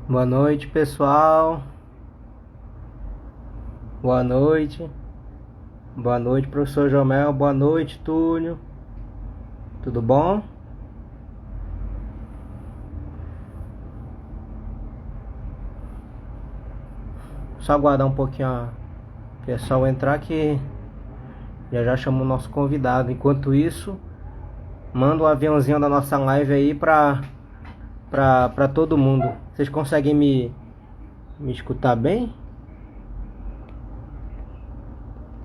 Boa noite, pessoal. Boa noite. Boa noite, professor Jomel. Boa noite, Túlio. Tudo bom? Só aguardar um pouquinho o pessoal entrar que já chamo o nosso convidado. Enquanto isso, manda o aviãozinho da nossa live aí pra todo mundo. Vocês conseguem me escutar bem?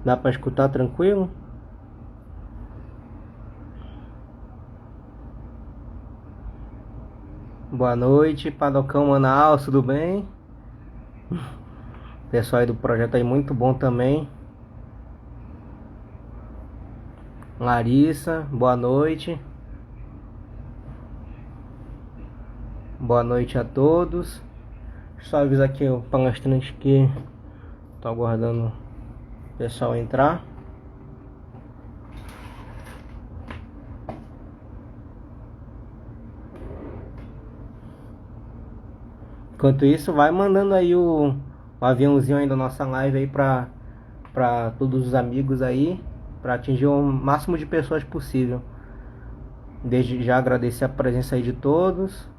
Dá pra escutar tranquilo? Boa noite, Padocão Manaus, tudo bem? Pessoal aí do projeto aí muito bom também. Larissa, boa noite. Boa noite a todos. Só avisar aqui o palestrante que tô aguardando o pessoal entrar. Enquanto isso, vai mandando aí o aviãozinho aí da nossa live aí pra todos os amigos aí, pra atingir o máximo de pessoas possível. Desde já agradecer a presença aí de todos.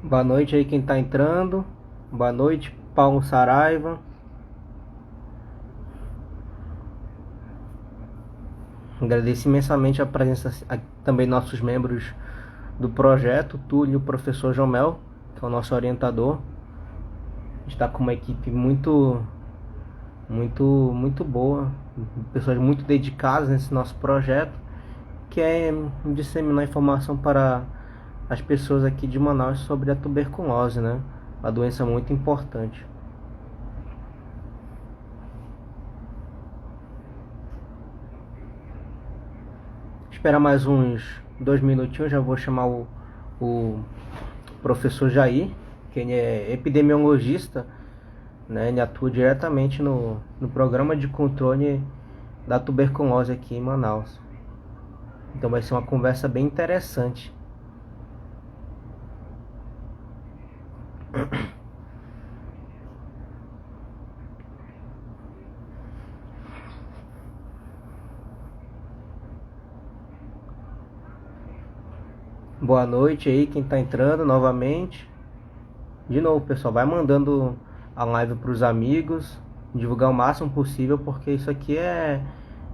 Boa noite aí quem tá entrando. Boa noite, Paulo Saraiva. Agradeço imensamente a presença também nossos membros do projeto, Túlio e o professor Jomel, que é o nosso orientador. A gente está com uma equipe muito boa, pessoas muito dedicadas nesse nosso projeto, que é disseminar informação para as pessoas aqui de Manaus sobre a tuberculose, né? Uma doença muito importante. Esperar mais uns 2 minutinhos, já vou chamar o professor Jair, que ele é epidemiologista, né? Ele atua diretamente no programa de controle da tuberculose aqui em Manaus. Então vai ser uma conversa bem interessante. Boa noite aí quem está entrando novamente. De novo, pessoal, vai mandando a live para os amigos, divulgar o máximo possível, porque isso aqui é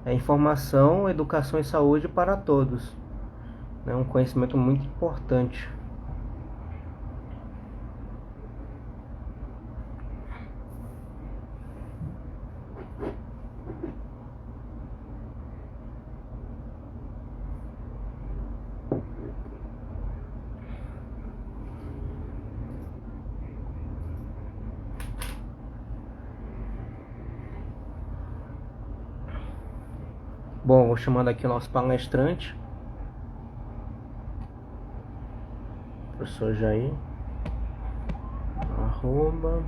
informação, educação e saúde para todos. É um conhecimento muito importante. Bom, vou chamando aqui o nosso palestrante, professor Jair, arroba.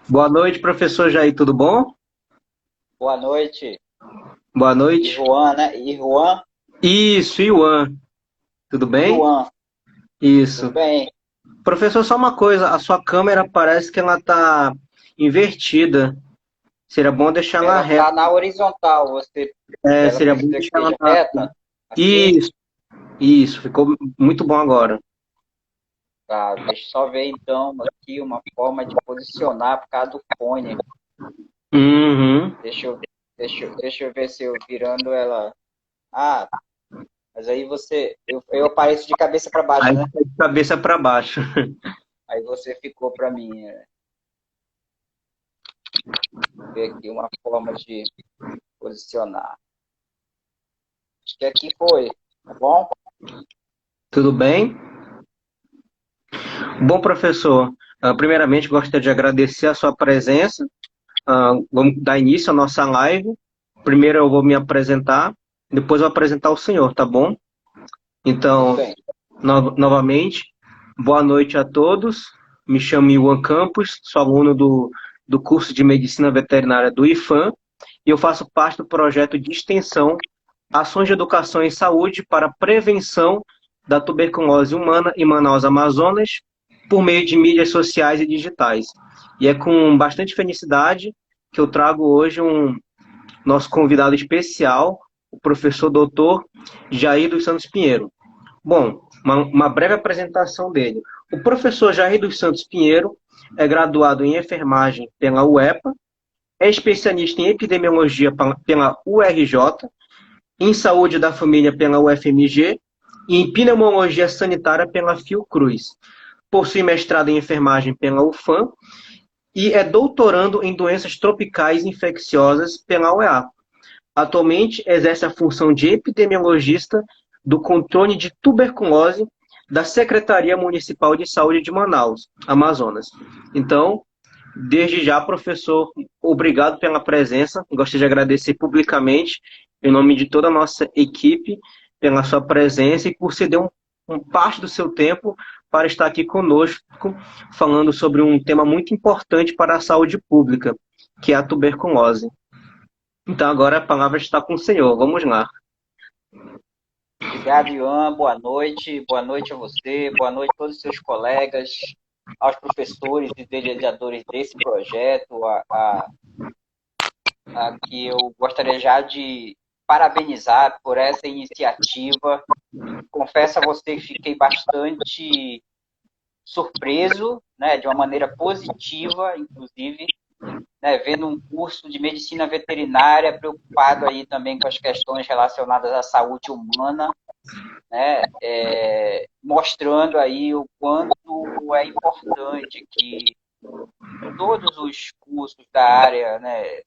Boa noite, professor Jair, tudo bom? Boa noite, Boa noite. Iruan, né? Iruan, Isso, Iwan, tudo bem? Iruan, Isso. tudo bem? Professor, só uma coisa, a sua câmera parece que ela tá invertida. Seria bom deixar ela Ela reta. está na horizontal, você, ela Seria bom precisa que deixar ela esteja reta, assim? Isso, ficou muito bom agora. Tá, deixa eu só ver então aqui uma forma de posicionar por causa do fone. Uhum. Deixa eu ver se eu virando ela. Ah, mas aí eu apareço de cabeça para baixo, Aí né? fica de cabeça para baixo. Aí você ficou para mim. Ver aqui uma forma de posicionar. Acho que aqui foi, tá bom? Tudo bem? Bom, professor, primeiramente gostaria de agradecer a sua presença. Vamos dar início à nossa live. Primeiro eu vou me apresentar, depois eu vou apresentar o senhor, tá bom? Tudo Então, bem. novamente, boa noite a todos. Me chamo Iwan Campos, sou aluno do curso de Medicina Veterinária do IFAM e eu faço parte do projeto de extensão Ações de Educação em Saúde para a Prevenção da Tuberculose Humana em Manaus, Amazonas, por meio de mídias sociais e digitais. E é com bastante felicidade que eu trago hoje nosso convidado especial, o professor doutor Jair dos Santos Pinheiro. Bom, uma breve apresentação dele. O professor Jair dos Santos Pinheiro é graduado em enfermagem pela UEPA, é especialista em epidemiologia pela URJ, em saúde da família pela UFMG e em pneumologia sanitária pela Fiocruz. Possui mestrado em enfermagem pela UFAM e é doutorando em doenças tropicais infecciosas pela UEA. Atualmente exerce a função de epidemiologista do controle de tuberculose da Secretaria Municipal de Saúde de Manaus, Amazonas. Então, desde já, professor, obrigado pela presença. Gostaria de agradecer publicamente, em nome de toda a nossa equipe, pela sua presença e por ceder parte do seu tempo para estar aqui conosco, falando sobre um tema muito importante para a saúde pública, que é a tuberculose. Então, agora a palavra está com o senhor. Vamos lá. Obrigado, Ian. Boa noite. Boa noite a você. Boa noite a todos os seus colegas, aos professores e idealizadores desse projeto, a que eu gostaria já de parabenizar por essa iniciativa. Confesso a você que fiquei bastante surpreso, né, de uma maneira positiva, inclusive, né, vendo um curso de medicina veterinária preocupado aí também com as questões relacionadas à saúde humana, né, mostrando aí o quanto é importante que todos os cursos da área, né,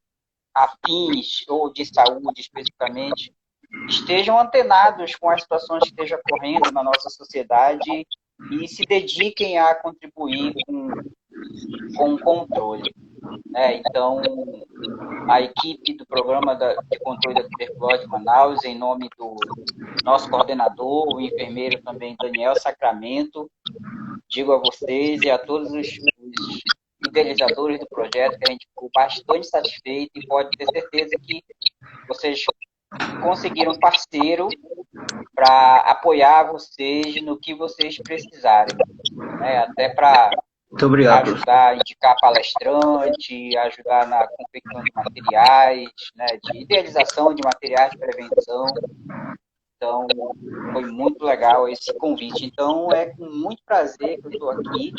afins ou de saúde especificamente, estejam antenados com as situações que estejam ocorrendo na nossa sociedade e se dediquem a contribuir com o controle. Então, a equipe do Programa de Controle da Tuberculose de Manaus, em nome do nosso coordenador, o enfermeiro também, Daniel Sacramento, digo a vocês e a todos os idealizadores do projeto que a gente ficou bastante satisfeito e pode ter certeza que vocês conseguiram um parceiro para apoiar vocês no que vocês precisarem, né? Até para ajudar a indicar palestrante, ajudar na confecção de materiais, né? De idealização de materiais de prevenção. Então, foi muito legal esse convite. Então, é com muito prazer que eu estou aqui,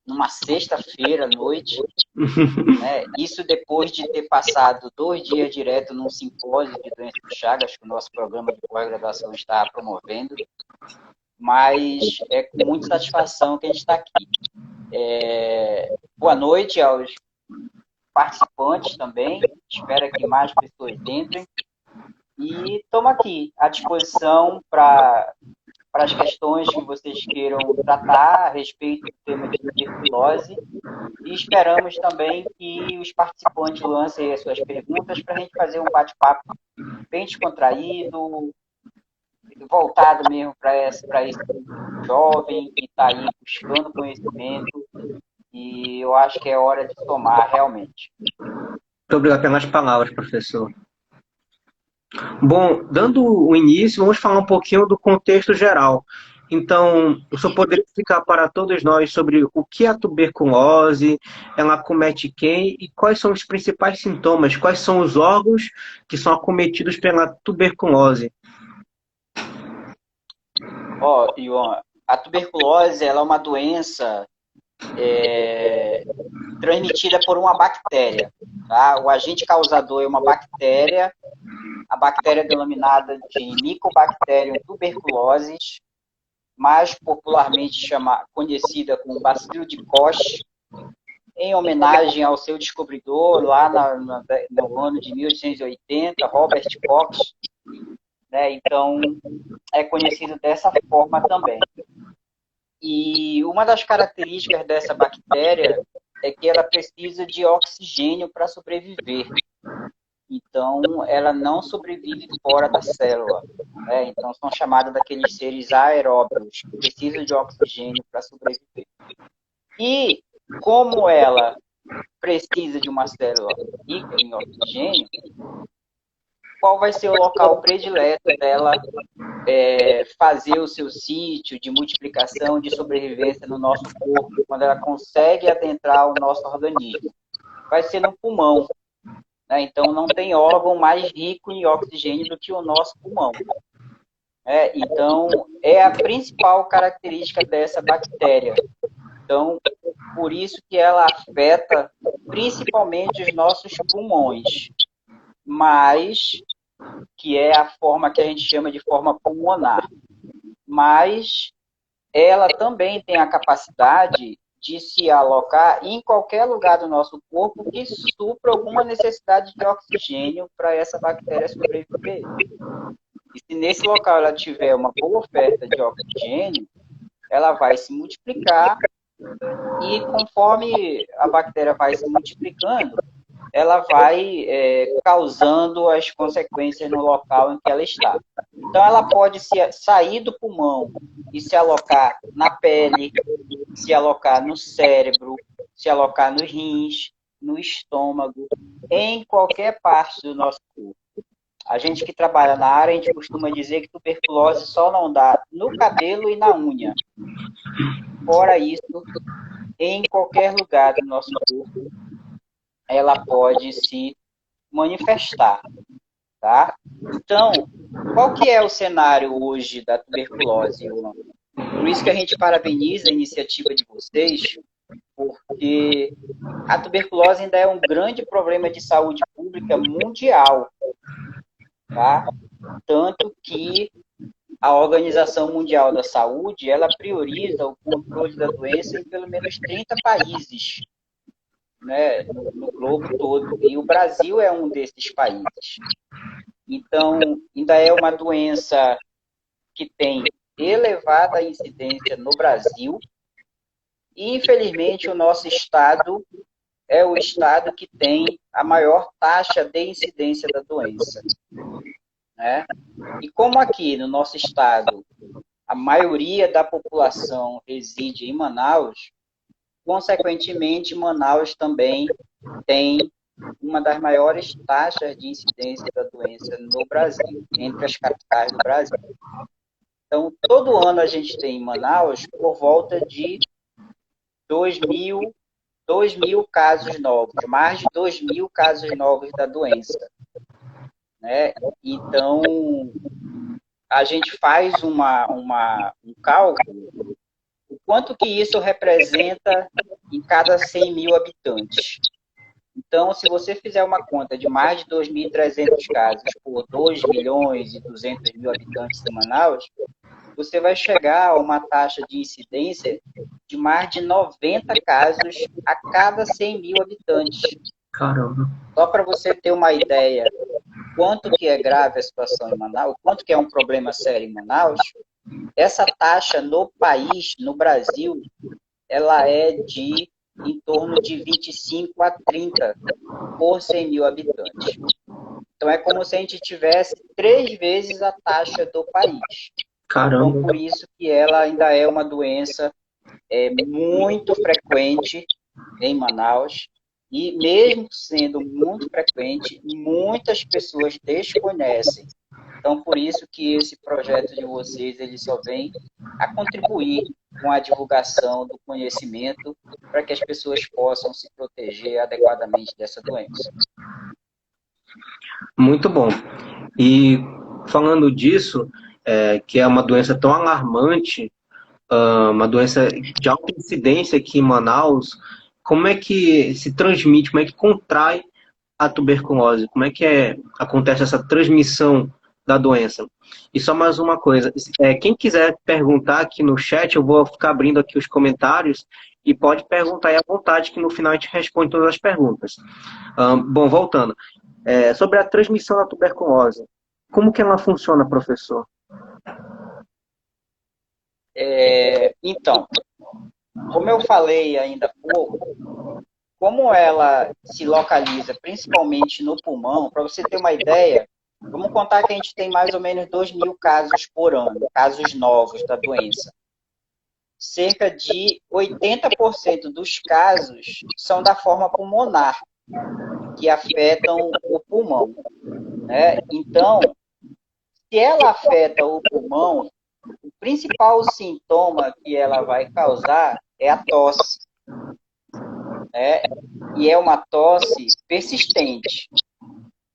numa sexta-feira à noite, né? Isso depois de ter passado 2 dias direto num simpósio de doenças de Chagas que o nosso programa de pós-graduação está promovendo, mas é com muita satisfação que a gente está aqui. Boa noite aos participantes também, espero que mais pessoas entrem, e estamos aqui à disposição para as questões que vocês queiram tratar a respeito do tema de tuberculose. E esperamos também que os participantes lancem as suas perguntas para a gente fazer um bate-papo bem descontraído, voltado mesmo para esse jovem que está aí buscando conhecimento. E eu acho que é hora de somar realmente. Muito obrigado pelas palavras, professor. Bom, dando o início, vamos falar um pouquinho do contexto geral. Então, o senhor poderia explicar para todos nós sobre o que é a tuberculose, ela acomete quem e quais são os principais sintomas, quais são os órgãos que são acometidos pela tuberculose? Iwan, A tuberculose ela é uma doença transmitida por uma bactéria. Tá? O agente causador é uma bactéria, a bactéria denominada de Mycobacterium tuberculosis, mais popularmente conhecida como bacilo de Koch, em homenagem ao seu descobridor, lá no ano de 1880, Robert Koch. Né? Então, é conhecido dessa forma também. E uma das características dessa bactéria é que ela precisa de oxigênio para sobreviver. Então, ela não sobrevive fora da célula. Né? Então, são chamados daqueles seres aeróbios, que precisam de oxigênio para sobreviver. E, como ela precisa de uma célula rica em oxigênio, qual vai ser o local predileto dela fazer o seu sítio de multiplicação, de sobrevivência no nosso corpo, quando ela consegue adentrar o nosso organismo? Vai ser no pulmão. Né? Então, não tem órgão mais rico em oxigênio do que o nosso pulmão. Então, é a principal característica dessa bactéria. Então, por isso que ela afeta principalmente os nossos pulmões, mas que é a forma que a gente chama de forma pulmonar. Mas ela também tem a capacidade de se alocar em qualquer lugar do nosso corpo que supra alguma necessidade de oxigênio para essa bactéria sobreviver. E se nesse local ela tiver uma boa oferta de oxigênio, ela vai se multiplicar e conforme a bactéria vai se multiplicando, ela vai causando as consequências no local em que ela está. Então, ela pode sair do pulmão e se alocar na pele, se alocar no cérebro, se alocar nos rins, no estômago, em qualquer parte do nosso corpo. A gente que trabalha na área, a gente costuma dizer que tuberculose só não dá no cabelo e na unha. Fora isso, em qualquer lugar do nosso corpo, ela pode se manifestar, tá? Então, qual que é o cenário hoje da tuberculose, Luan? Por isso que a gente parabeniza a iniciativa de vocês, porque a tuberculose ainda é um grande problema de saúde pública mundial, tá? Tanto que a Organização Mundial da Saúde, ela prioriza o controle da doença em pelo menos 30 países, né, no globo todo. E o Brasil é um desses países. Então, ainda é uma doença que tem elevada incidência no Brasil. E, infelizmente, o nosso estado é o estado que tem a maior taxa de incidência da doença. Né? E como aqui no nosso estado a maioria da população reside em Manaus, consequentemente, Manaus também tem uma das maiores taxas de incidência da doença no Brasil, entre as capitais do Brasil. Então, todo ano a gente tem em Manaus por volta de 2.000 casos novos, mais de 2.000 casos novos da doença. Né? Então, a gente faz um cálculo, o quanto que isso representa em cada 100.000 habitantes. Então, se você fizer uma conta de mais de 2.300 casos por 2.200.000 habitantes de Manaus, você vai chegar a uma taxa de incidência de mais de 90 casos a cada 100.000 habitantes. Caramba. Só para você ter uma ideia quanto que é grave a situação em Manaus, quanto que é um problema sério em Manaus, essa taxa no país, no Brasil, ela é de em torno de 25 a 30 por 100.000 habitantes. Então, é como se a gente tivesse 3 vezes a taxa do país. Caramba. Então, por isso que ela ainda é uma doença muito frequente em Manaus. E mesmo sendo muito frequente, muitas pessoas desconhecem. Então, por isso que esse projeto de vocês, ele só vem a contribuir com a divulgação do conhecimento para que as pessoas possam se proteger adequadamente dessa doença. Muito bom. E falando disso, que é uma doença tão alarmante, uma doença de alta incidência aqui em Manaus, como é que se transmite, como é que contrai a tuberculose? Como é que acontece essa transmissão da doença? E só mais uma coisa, quem quiser perguntar aqui no chat, eu vou ficar abrindo aqui os comentários e pode perguntar aí à vontade, que no final a gente responde todas as perguntas. Bom, voltando. Sobre a transmissão da tuberculose, como que ela funciona, professor? Então, como eu falei ainda há pouco, como ela se localiza principalmente no pulmão, para você ter uma ideia, vamos contar que a gente tem mais ou menos 2.000 casos por ano, casos novos da doença. Cerca de 80% dos casos são da forma pulmonar, que afetam o pulmão, né? Então, se ela afeta o pulmão, o principal sintoma que ela vai causar é a tosse, né? E é uma tosse persistente.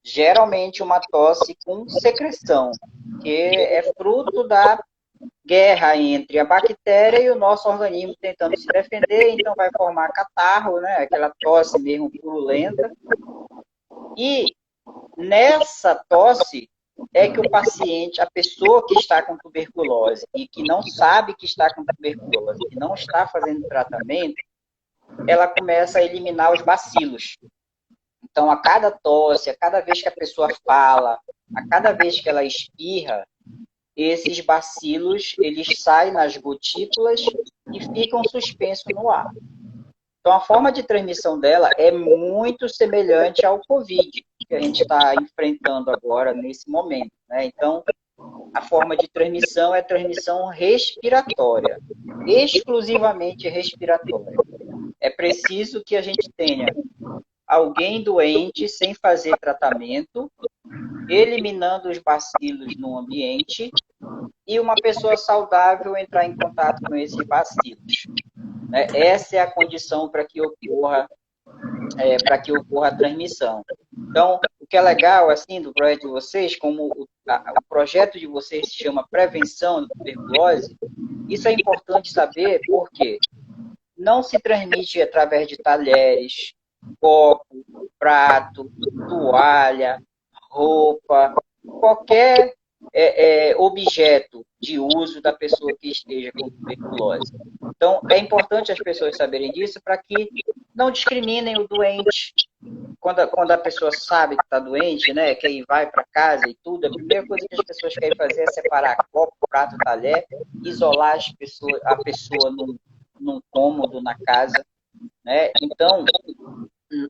Geralmente uma tosse com secreção, que é fruto da guerra entre a bactéria e o nosso organismo tentando se defender, então vai formar catarro, né? Aquela tosse mesmo purulenta. E nessa tosse é que o paciente, a pessoa que está com tuberculose e que não sabe que está com tuberculose, que não está fazendo tratamento, ela começa a eliminar os bacilos. Então, a cada tosse, a cada vez que a pessoa fala, a cada vez que ela espirra, esses bacilos, eles saem nas gotículas e ficam suspensos no ar. Então, a forma de transmissão dela é muito semelhante ao Covid, que a gente está enfrentando agora, nesse momento, né? Então, a forma de transmissão é transmissão respiratória, exclusivamente respiratória. É preciso que a gente tenha alguém doente sem fazer tratamento, eliminando os bacilos no ambiente, e uma pessoa saudável entrar em contato com esses bacilos. Essa é a condição para que ocorra a transmissão. Então, o que é legal assim do projeto de vocês, como o projeto de vocês se chama Prevenção da Tuberculose, isso é importante saber porque não se transmite através de talheres, copo, prato, toalha, roupa, qualquer objeto de uso da pessoa que esteja com tuberculose. Então, é importante as pessoas saberem disso para que não discriminem o doente. Quando a pessoa sabe que está doente, né, que aí vai para casa e tudo, a primeira coisa que as pessoas querem fazer é separar copo, prato, talher, isolar a pessoa num cômodo na casa, né? Então,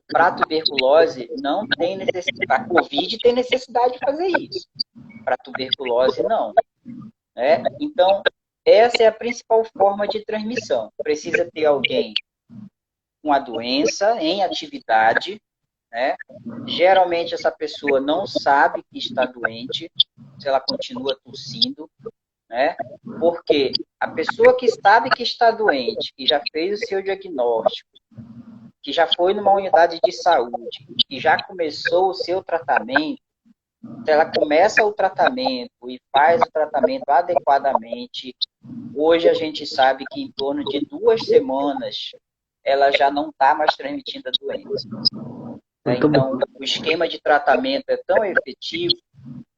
para a tuberculose não tem necessidade, para a Covid tem necessidade de fazer isso. Para a tuberculose, não. Né? Então, essa é a principal forma de transmissão. Precisa ter alguém com a doença em atividade, né? Geralmente essa pessoa não sabe que está doente, se ela continua tossindo, né? Porque a pessoa que sabe que está doente, que já fez o seu diagnóstico, que já foi numa unidade de saúde, que já começou o seu tratamento, se ela começa o tratamento e faz o tratamento adequadamente, hoje a gente sabe que em torno de 2 semanas ela já não está mais transmitindo a doença. Então, o esquema de tratamento é tão efetivo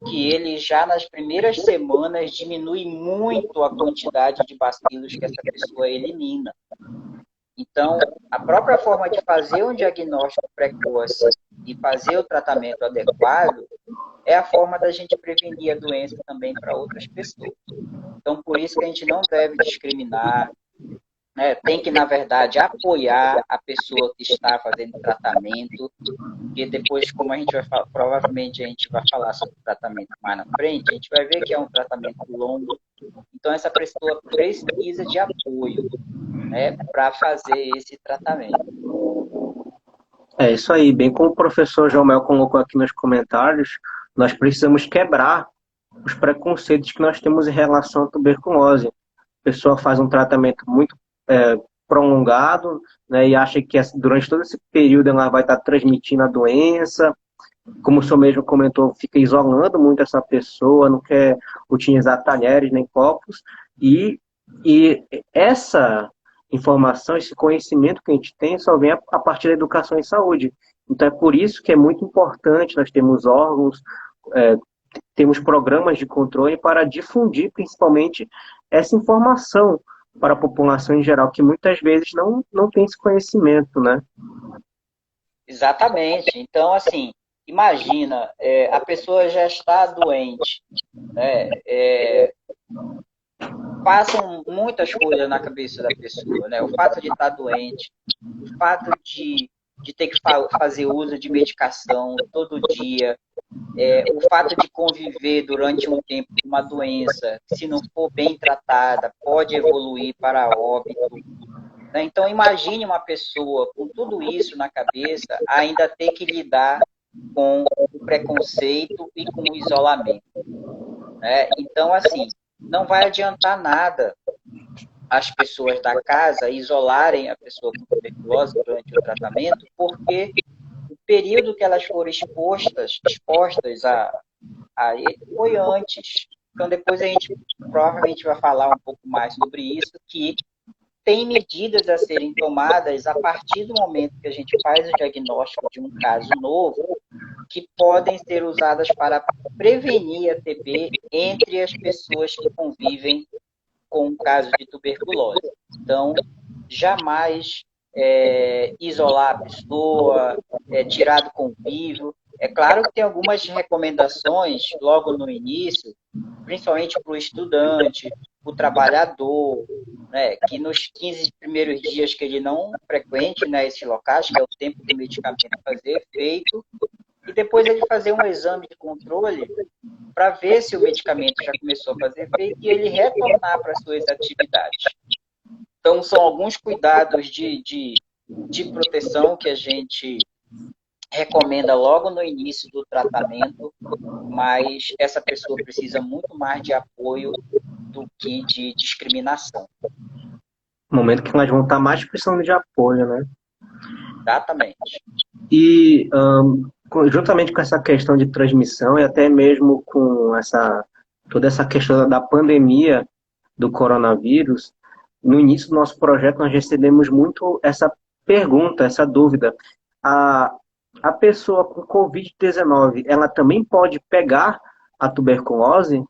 que ele já nas primeiras semanas diminui muito a quantidade de bacilos que essa pessoa elimina. Então, a própria forma de fazer um diagnóstico precoce e fazer o tratamento adequado é a forma da gente prevenir a doença também para outras pessoas. Então, por isso que a gente não deve discriminar, né? Tem que, na verdade, apoiar a pessoa que está fazendo tratamento, e depois, como a gente vai falar, provavelmente a gente vai falar sobre o tratamento mais na frente, a gente vai ver que é um tratamento longo, então essa pessoa precisa de apoio, né, para fazer esse tratamento. É isso aí, bem como o professor João Mel colocou aqui nos comentários, nós precisamos quebrar os preconceitos que nós temos em relação à tuberculose. A pessoa faz um tratamento muito prolongado, né, e acha que durante todo esse período ela vai estar transmitindo a doença. Como o senhor mesmo comentou, fica isolando muito essa pessoa, não quer utilizar talheres nem copos, e E essa informação, esse conhecimento que a gente tem, só vem a partir da educação em saúde. Então é por isso que é muito importante nós termos órgãos, é, temos programas de controle para difundir principalmente essa informação para a população em geral, que muitas vezes não tem esse conhecimento, né? Exatamente. Então, assim, imagina, a pessoa já está doente, né? Passam muitas coisas na cabeça da pessoa, né? O fato de estar doente, o fato de ter que fazer uso de medicação todo dia, o fato de conviver durante um tempo com uma doença, se não for bem tratada, pode evoluir para óbito. Né? Então, imagine uma pessoa com tudo isso na cabeça ainda ter que lidar com o preconceito e com o isolamento. Né? Então, assim, não vai adiantar nada as pessoas da casa isolarem a pessoa com tuberculose durante o tratamento, porque o período que elas foram expostas a ele foi antes. Então, depois a gente provavelmente vai falar um pouco mais sobre isso, que tem medidas a serem tomadas a partir do momento que a gente faz o diagnóstico de um caso novo, que podem ser usadas para prevenir a TB entre as pessoas que convivem com o caso de tuberculose. Então, jamais isolar a pessoa, tirar do convívio. É claro que tem algumas recomendações logo no início, principalmente para o estudante, para o trabalhador, né, que nos 15 primeiros dias que ele não frequente, né, esses locais, que é o tempo do medicamento fazer efeito, e depois ele fazer um exame de controle para ver se o medicamento já começou a fazer efeito e ele retornar para suas atividades. Então, são alguns cuidados de proteção que a gente recomenda logo no início do tratamento, mas essa pessoa precisa muito mais de apoio do que de discriminação. No momento que nós vamos estar mais precisando de apoio, né? Exatamente. E juntamente com essa questão de transmissão e até mesmo com toda essa questão da pandemia do coronavírus, no início do nosso projeto nós recebemos muito essa pergunta, essa dúvida. A, a pessoa com Covid-19, ela também pode pegar a tuberculose?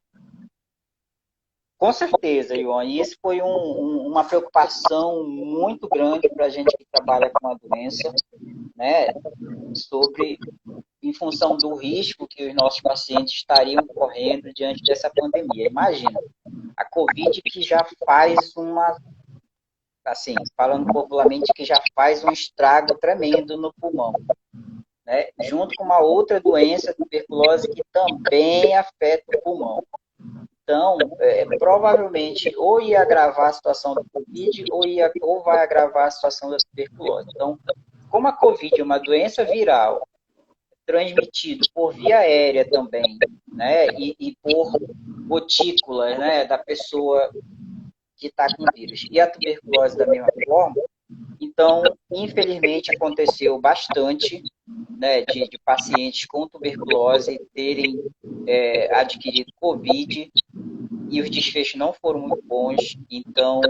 Com certeza, Ion. E isso foi uma preocupação muito grande para a gente que trabalha com a doença, né? Em função do risco que os nossos pacientes estariam correndo diante dessa pandemia. Imagina, a Covid que já faz assim, falando popularmente, que já faz um estrago tremendo no pulmão, né? Junto com uma outra doença, a tuberculose, que também afeta o pulmão. Então, provavelmente, ou ia agravar a situação da Covid, ou vai agravar a situação da tuberculose. Então, como a Covid é uma doença viral, transmitida por via aérea também, né, e por gotículas, né, da pessoa que está com vírus, e a tuberculose da mesma forma, então, infelizmente, aconteceu bastante, né, de pacientes com tuberculose terem adquirido Covid, e os desfechos não foram muito bons, então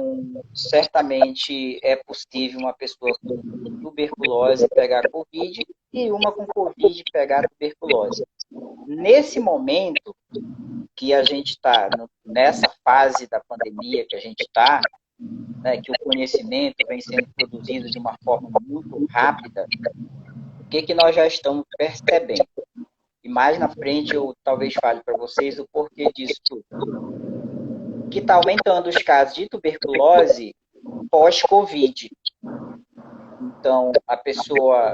certamente é possível uma pessoa com tuberculose pegar Covid e uma com Covid pegar tuberculose. Nesse momento que a gente está, nessa fase da pandemia que a gente está, né, que o conhecimento vem sendo produzido de uma forma muito rápida, o que nós já estamos percebendo? E mais na frente eu talvez fale para vocês o porquê disso tudo. Que está aumentando os casos de tuberculose pós-Covid. Então, a pessoa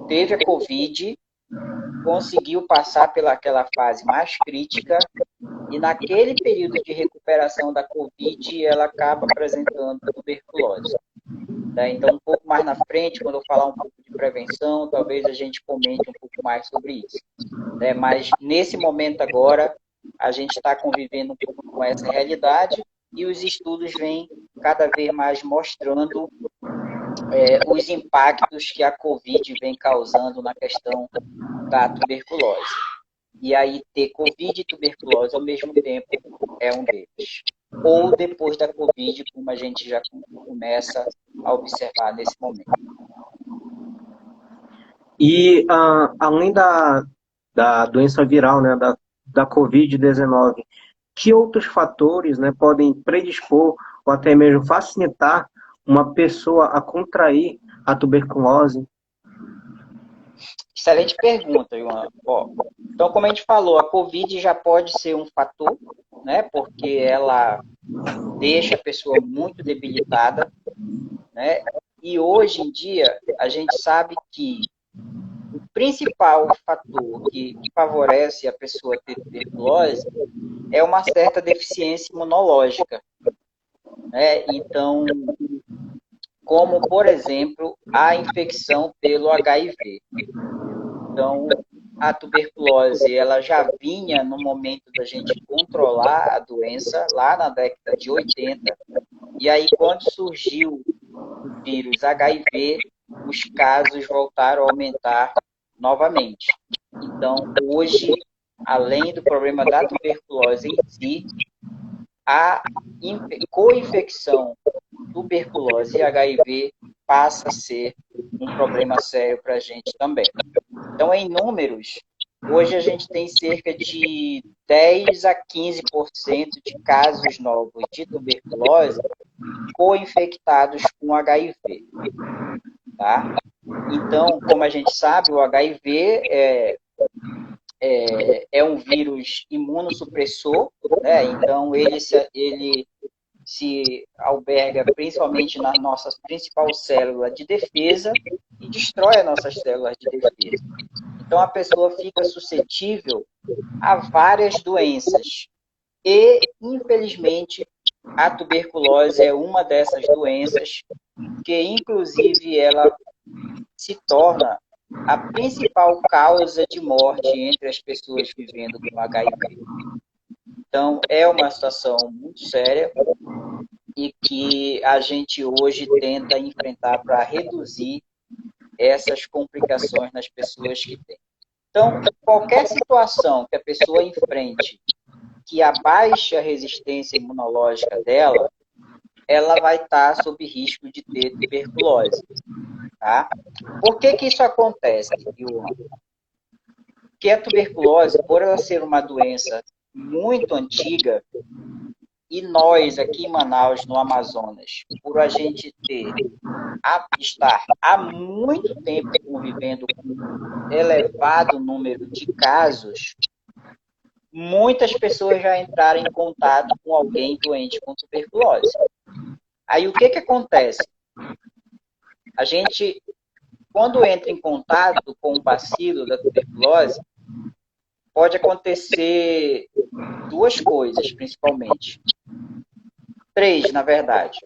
teve a Covid, conseguiu passar pelaquela fase mais crítica, e naquele período de recuperação da Covid, ela acaba apresentando tuberculose. Então, um pouco mais na frente, quando eu falar um pouco de prevenção, talvez a gente comente um pouco mais sobre isso. Mas, nesse momento agora, a gente está convivendo um pouco com essa realidade e os estudos vêm cada vez mais mostrando os impactos que a Covid vem causando na questão da tuberculose. E aí ter Covid e tuberculose ao mesmo tempo é um deles. ou depois da Covid, como a gente já começa a observar nesse momento. E além da doença viral, né, da Covid-19, que outros fatores, né, podem predispor ou até mesmo facilitar uma pessoa a contrair a tuberculose? Excelente pergunta, João. Então, como a gente falou, a Covid já pode ser um fator, né, porque ela deixa a pessoa muito debilitada, né, e hoje em dia a gente sabe que o principal fator que favorece a pessoa ter tuberculose é uma certa deficiência imunológica, né? Então, como, por exemplo, a infecção pelo HIV. Então, a tuberculose, ela já vinha no momento da gente controlar a doença, lá na década de 80, e aí quando surgiu o vírus HIV, os casos voltaram a aumentar novamente. Então, hoje, além do problema da tuberculose em si, a co-infecção tuberculose e HIV passa a ser um problema sério para a gente também. Então, em números, hoje a gente tem cerca de 10 a 15% de casos novos de tuberculose co-infectados com HIV. Tá? Então, como a gente sabe, o HIV é um vírus imunossupressor, né? Então ele se alberga principalmente na nossa principal célula de defesa e destrói as nossas células de defesa. Então a pessoa fica suscetível a várias doenças. E, infelizmente, a tuberculose é uma dessas doenças que, inclusive, ela se torna a principal causa de morte entre as pessoas vivendo com HIV. Então, é uma situação muito séria e que a gente hoje tenta enfrentar para reduzir essas complicações nas pessoas que têm. Então, qualquer situação que a pessoa enfrente que abaixe a resistência imunológica dela, ela vai estar sob risco de ter tuberculose. Tá? Por que isso acontece, João? Porque a tuberculose, por ela ser uma doença muito antiga, e nós aqui em Manaus, no Amazonas, por a gente estar há muito tempo convivendo com um elevado número de casos, muitas pessoas já entraram em contato com alguém doente com tuberculose. Aí o que acontece? A gente, quando entra em contato com o bacilo da tuberculose, pode acontecer duas coisas, principalmente. Três, na verdade.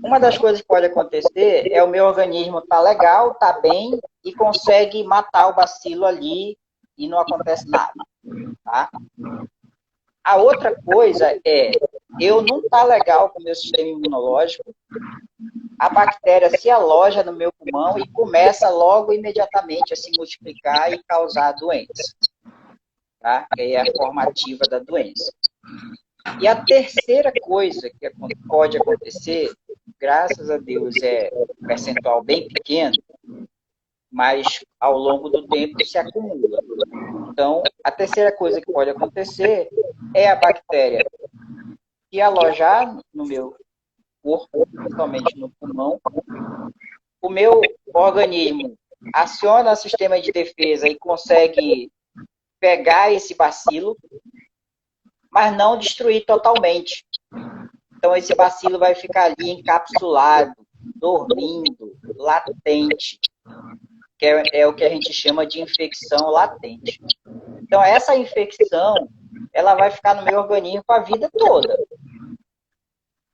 Uma das coisas que pode acontecer é o meu organismo estar legal, estar bem e consegue matar o bacilo ali e não acontece nada. Tá? A outra coisa é eu não estar legal com o meu sistema imunológico, a bactéria se aloja no meu pulmão e começa logo imediatamente a se multiplicar e causar a doença. Tá? Que é a formativa da doença. E a terceira coisa que pode acontecer, graças a Deus é um percentual bem pequeno, mas ao longo do tempo se acumula. Então, a terceira coisa que pode acontecer é a bactéria se alojar no meu corpo, principalmente no pulmão. O meu organismo aciona o sistema de defesa e consegue pegar esse bacilo, mas não destruir totalmente. Então, esse bacilo vai ficar ali encapsulado, dormindo, latente, que é o que a gente chama de infecção latente. Então, essa infecção, ela vai ficar no meu organismo a vida toda.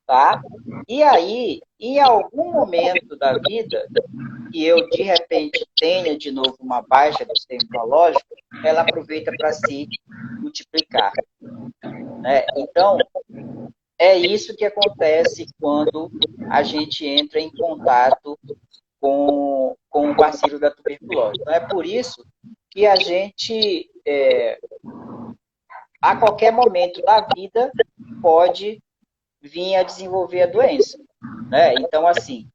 Tá? E aí, em algum momento da vida, que eu, de repente, tenha de novo uma baixa do sistema imunológico, ela aproveita para se multiplicar. Né? Então, é isso que acontece quando a gente entra em contato com o bacilo da tuberculose. Então, é por isso que a gente, a qualquer momento da vida, pode vir a desenvolver a doença, né? Então, assim,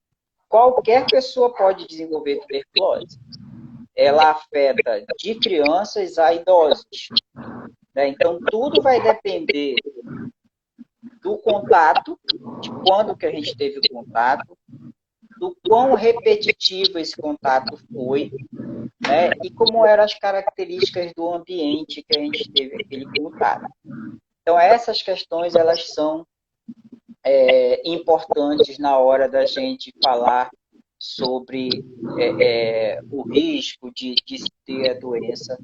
qualquer pessoa pode desenvolver tuberculose. Ela afeta de crianças a idosos, né? Então, tudo vai depender do contato, de quando que a gente teve o contato, do quão repetitivo esse contato foi, né? E como eram as características do ambiente que a gente teve aquele contato. Então, essas questões, elas são importantes na hora da gente falar sobre o risco de se ter a doença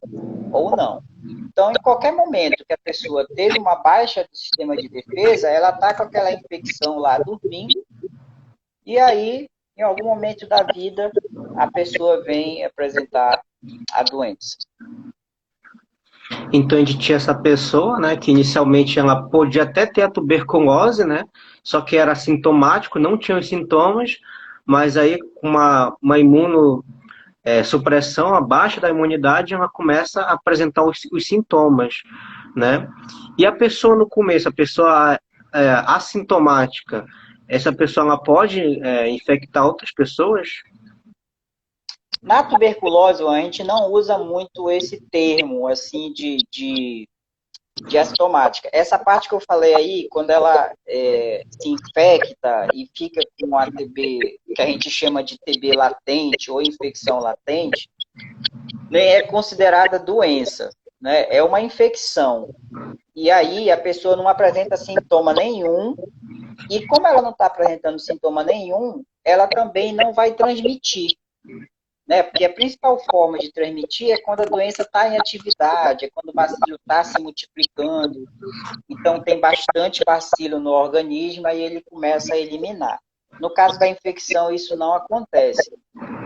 ou não. Então, em qualquer momento que a pessoa teve uma baixa do sistema de defesa, ela está com aquela infecção lá dormindo, e aí, em algum momento da vida, a pessoa vem apresentar a doença. Então a gente tinha essa pessoa, né, que inicialmente ela podia até ter a tuberculose, né, só que era assintomático, não tinha os sintomas, mas aí com uma imunossupressão, a baixa da imunidade, ela começa a apresentar os sintomas, né? E a pessoa no começo, a pessoa assintomática, essa pessoa ela pode infectar outras pessoas? Na tuberculose, a gente não usa muito esse termo, assim, de assintomática. Essa parte que eu falei aí, quando ela se infecta e fica com a TB, que a gente chama de TB latente ou infecção latente, nem é considerada doença, né? É uma infecção. E aí a pessoa não apresenta sintoma nenhum, e como ela não está apresentando sintoma nenhum, ela também não vai transmitir. Né? Porque a principal forma de transmitir é quando a doença está em atividade, é quando o bacilo está se multiplicando. Então, tem bastante bacilo no organismo e ele começa a eliminar. No caso da infecção, isso não acontece.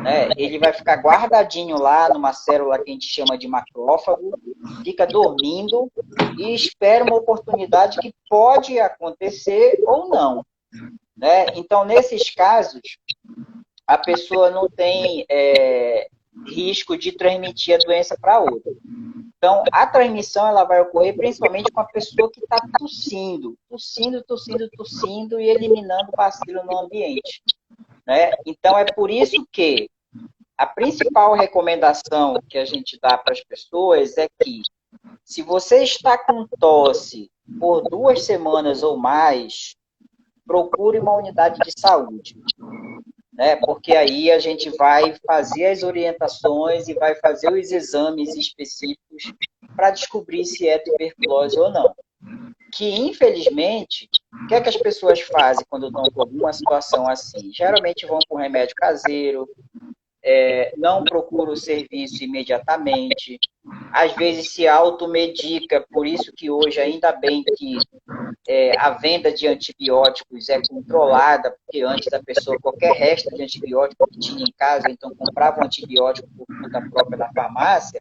Né? Ele vai ficar guardadinho lá numa célula que a gente chama de macrófago, fica dormindo e espera uma oportunidade que pode acontecer ou não. Né? Então, nesses casos, a pessoa não tem risco de transmitir a doença para outra. Então, a transmissão ela vai ocorrer principalmente com a pessoa que está tossindo e eliminando o bacilo no ambiente. Né? Então, é por isso que a principal recomendação que a gente dá para as pessoas é que, se você está com tosse por 2 semanas ou mais, procure uma unidade de saúde. Né? Porque aí a gente vai fazer as orientações e vai fazer os exames específicos para descobrir se é tuberculose ou não. Que, infelizmente, o que é que as pessoas fazem quando estão com alguma situação assim? Geralmente vão com remédio caseiro, não procura o serviço imediatamente, às vezes se automedica, por isso que hoje, ainda bem que a venda de antibióticos é controlada, porque antes a pessoa, qualquer resto de antibiótico que tinha em casa, então comprava um antibiótico por conta própria na farmácia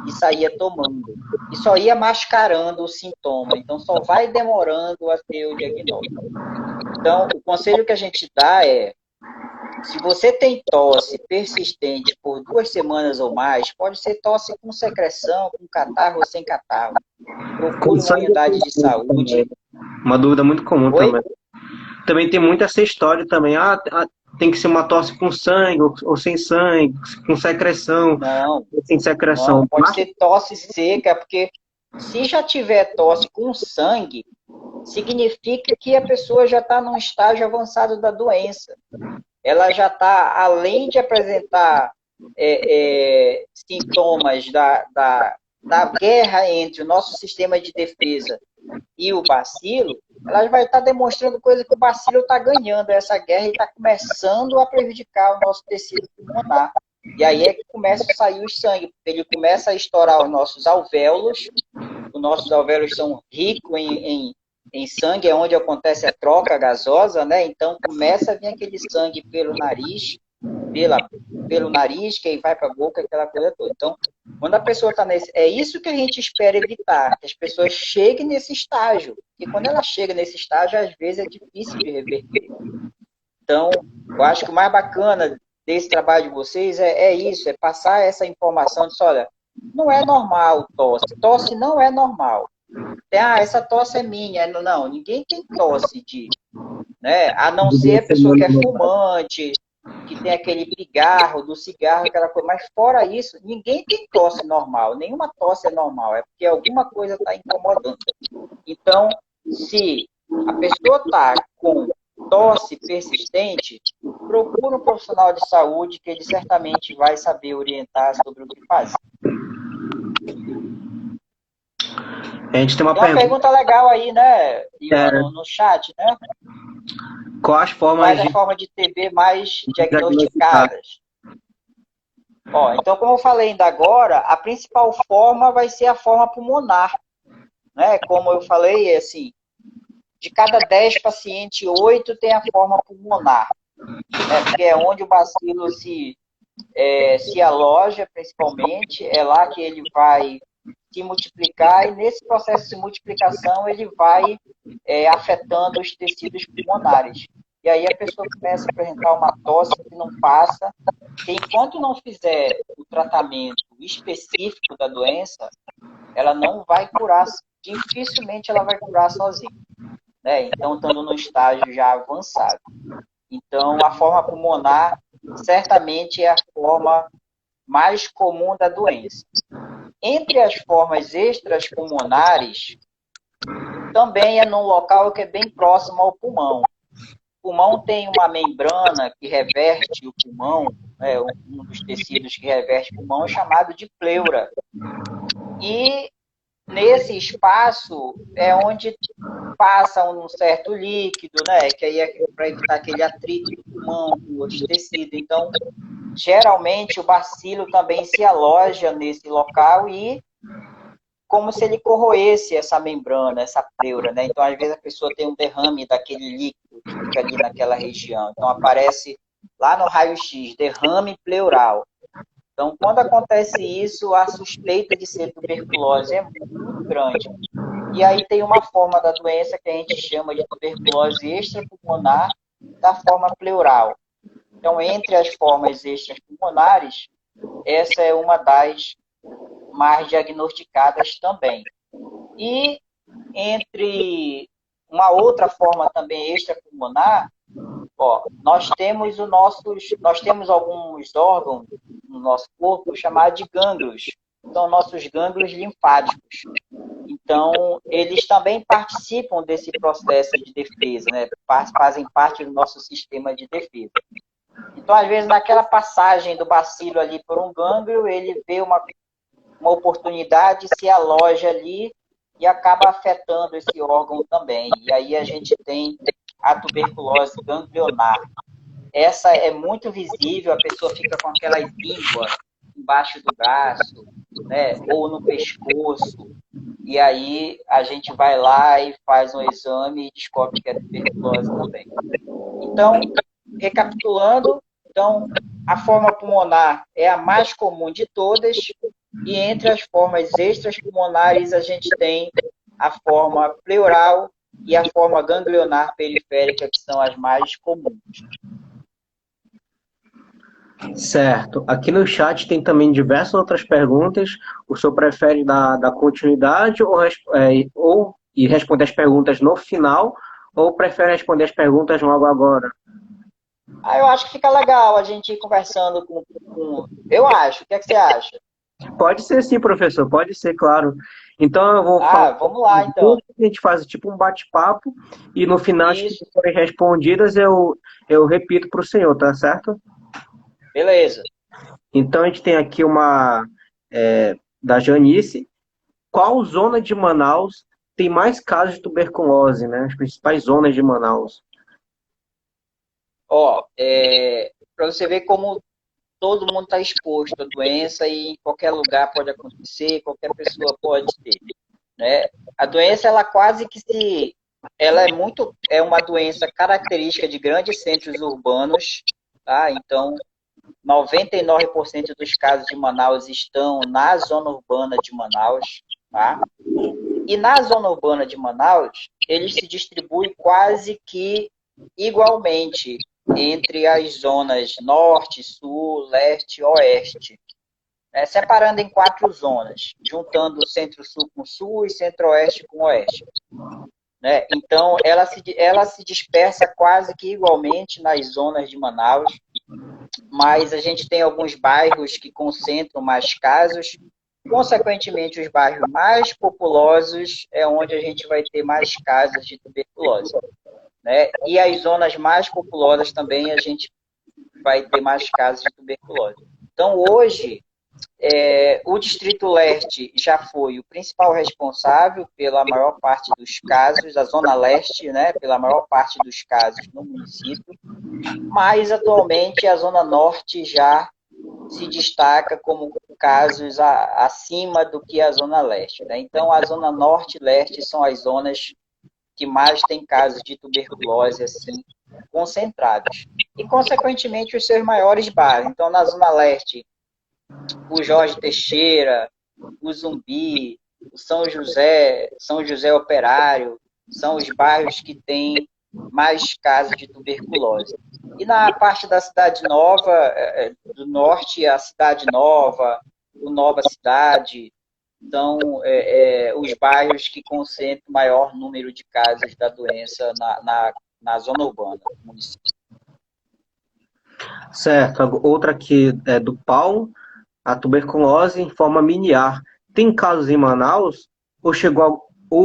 e saía tomando. E só ia mascarando o sintoma, então só vai demorando a ter o diagnóstico. Então, o conselho que a gente dá é, se você tem tosse persistente por 2 semanas ou mais, pode ser tosse com secreção, com catarro ou sem catarro. Procure uma unidade de saúde. Uma dúvida muito comum. Oi? Também. Também tem muito essa história também. Tem que ser uma tosse com sangue ou sem sangue, com secreção. Não, sem secreção. não, pode ser tosse seca, porque se já tiver tosse com sangue, significa que a pessoa já está num estágio avançado da doença. Ela já está, além de apresentar sintomas da guerra entre o nosso sistema de defesa e o bacilo, ela vai estar demonstrando coisa que o bacilo está ganhando essa guerra e está começando a prejudicar o nosso tecido pulmonar. E aí é que começa a sair o sangue, porque ele começa a estourar os nossos alvéolos. Os nossos alvéolos são ricos em sangue, é onde acontece a troca gasosa, né? Então começa a vir aquele sangue pelo nariz, pelo nariz, que aí vai para a boca, aquela coisa toda. Então, quando a pessoa está nesse... É isso que a gente espera evitar, que as pessoas cheguem nesse estágio. E quando ela chega nesse estágio, às vezes é difícil de reverter. Então, eu acho que o mais bacana desse trabalho de vocês é isso, é passar essa informação de, olha, não é normal tosse. Tosse não é normal. Essa tosse é minha. Não, ninguém tem tosse né? A não ser a pessoa que é fumante, que tem aquele pigarro do cigarro, aquela coisa. Mas fora isso, ninguém tem tosse normal. Nenhuma tosse é normal. É porque alguma coisa está incomodando. Então, se a pessoa está com tosse persistente, procura um profissional de saúde que ele certamente vai saber orientar sobre o que fazer. A gente tem uma pergunta legal aí, né, Ivan, no chat, né? Quais as formas de TB mais diagnosticadas? Então, como eu falei ainda agora, a principal forma vai ser a forma pulmonar, né? Como eu falei, assim, de cada 10 pacientes, 8 tem a forma pulmonar, né? Porque é onde o bacilo se aloja, principalmente, é lá que ele vai se multiplicar, e nesse processo de multiplicação ele vai afetando os tecidos pulmonares. E aí a pessoa começa a apresentar uma tosse que não passa, que enquanto não fizer o tratamento específico da doença, ela não vai curar, dificilmente ela vai curar sozinha, né? Então, estando no estágio já avançado. Então, a forma pulmonar certamente é a forma mais comum da doença. Entre as formas extrapulmonares, também é num local que é bem próximo ao pulmão. O pulmão tem uma membrana que reverte o pulmão, né, um dos tecidos que reverte o pulmão é chamado de pleura. E nesse espaço é onde passa um certo líquido, né, que aí é para evitar aquele atrito do pulmão com outros tecidos. Então, geralmente o bacilo também se aloja nesse local e como se ele corroesse essa membrana, essa pleura, né? Então, às vezes a pessoa tem um derrame daquele líquido que fica ali naquela região. Então, aparece lá no raio-x, derrame pleural. Então, quando acontece isso, a suspeita de ser tuberculose é muito grande. E aí tem uma forma da doença que a gente chama de tuberculose extrapulmonar da forma pleural. Então, entre as formas extrapulmonares, essa é uma das mais diagnosticadas também. E entre uma outra forma também extrapulmonar, nós temos alguns órgãos no nosso corpo chamados de gânglios. São nossos gânglios linfáticos. Então, eles também participam desse processo de defesa, né? Fazem parte do nosso sistema de defesa. Então, às vezes, naquela passagem do bacilo ali por um gânglio, ele vê uma oportunidade, se aloja ali e acaba afetando esse órgão também. E aí a gente tem a tuberculose ganglionar. Essa é muito visível, a pessoa fica com aquela língua embaixo do braço, né, ou no pescoço, e aí a gente vai lá e faz um exame e descobre que é tuberculose também. Então, recapitulando, então, a forma pulmonar é a mais comum de todas, e entre as formas extrapulmonares a gente tem a forma pleural e a forma ganglionar periférica, que são as mais comuns. Certo. Aqui no chat tem também diversas outras perguntas. O senhor prefere dar continuidade ou responder as perguntas no final, ou prefere responder as perguntas logo agora? Eu acho que fica legal a gente ir conversando com... Eu acho. O que é que você acha? Pode ser sim, professor. Pode ser, claro. Então eu vou falar. Vamos lá, então. A gente faz tipo um bate-papo e no final, as que forem respondidas, eu repito para o senhor, tá certo? Beleza. Então a gente tem aqui uma da Janice. Qual zona de Manaus tem mais casos de tuberculose, né? As principais zonas de Manaus. Para você ver como todo mundo está exposto à doença e em qualquer lugar pode acontecer, qualquer pessoa pode ter, né? A doença, ela quase que é uma doença característica de grandes centros urbanos, tá? Então, 99% dos casos de Manaus estão na zona urbana de Manaus, tá? E na zona urbana de Manaus, eles se distribuem quase que igualmente entre as zonas norte, sul, leste e oeste. separando em 4 zonas, juntando o centro-sul com o sul e centro-oeste com o oeste. Né? Então, ela se dispersa quase que igualmente nas zonas de Manaus, mas a gente tem alguns bairros que concentram mais casos. Consequentemente, os bairros mais populosos é onde a gente vai ter mais casos de tuberculose. Né? E as zonas mais populosas também a gente vai ter mais casos de tuberculose. Então, hoje, o Distrito Leste já foi o principal responsável pela maior parte dos casos, a Zona Leste, né, pela maior parte dos casos no município, mas atualmente a Zona Norte já se destaca como casos acima do que a Zona Leste. Né? Então, a Zona Norte e Leste são as zonas que mais têm casos de tuberculose assim, concentrados. E, consequentemente, os seus maiores bairros. Então, na Zona Leste, o Jorge Teixeira, o Zumbi, o São José Operário, são os bairros que têm mais casos de tuberculose. E na parte da Cidade Nova, do norte, a Cidade Nova, o Nova Cidade, são os bairros que concentram o maior número de casos da doença na zona urbana do município. Certo. Outra aqui é do Paulo. A tuberculose em forma miliar. Tem casos em Manaus? Ou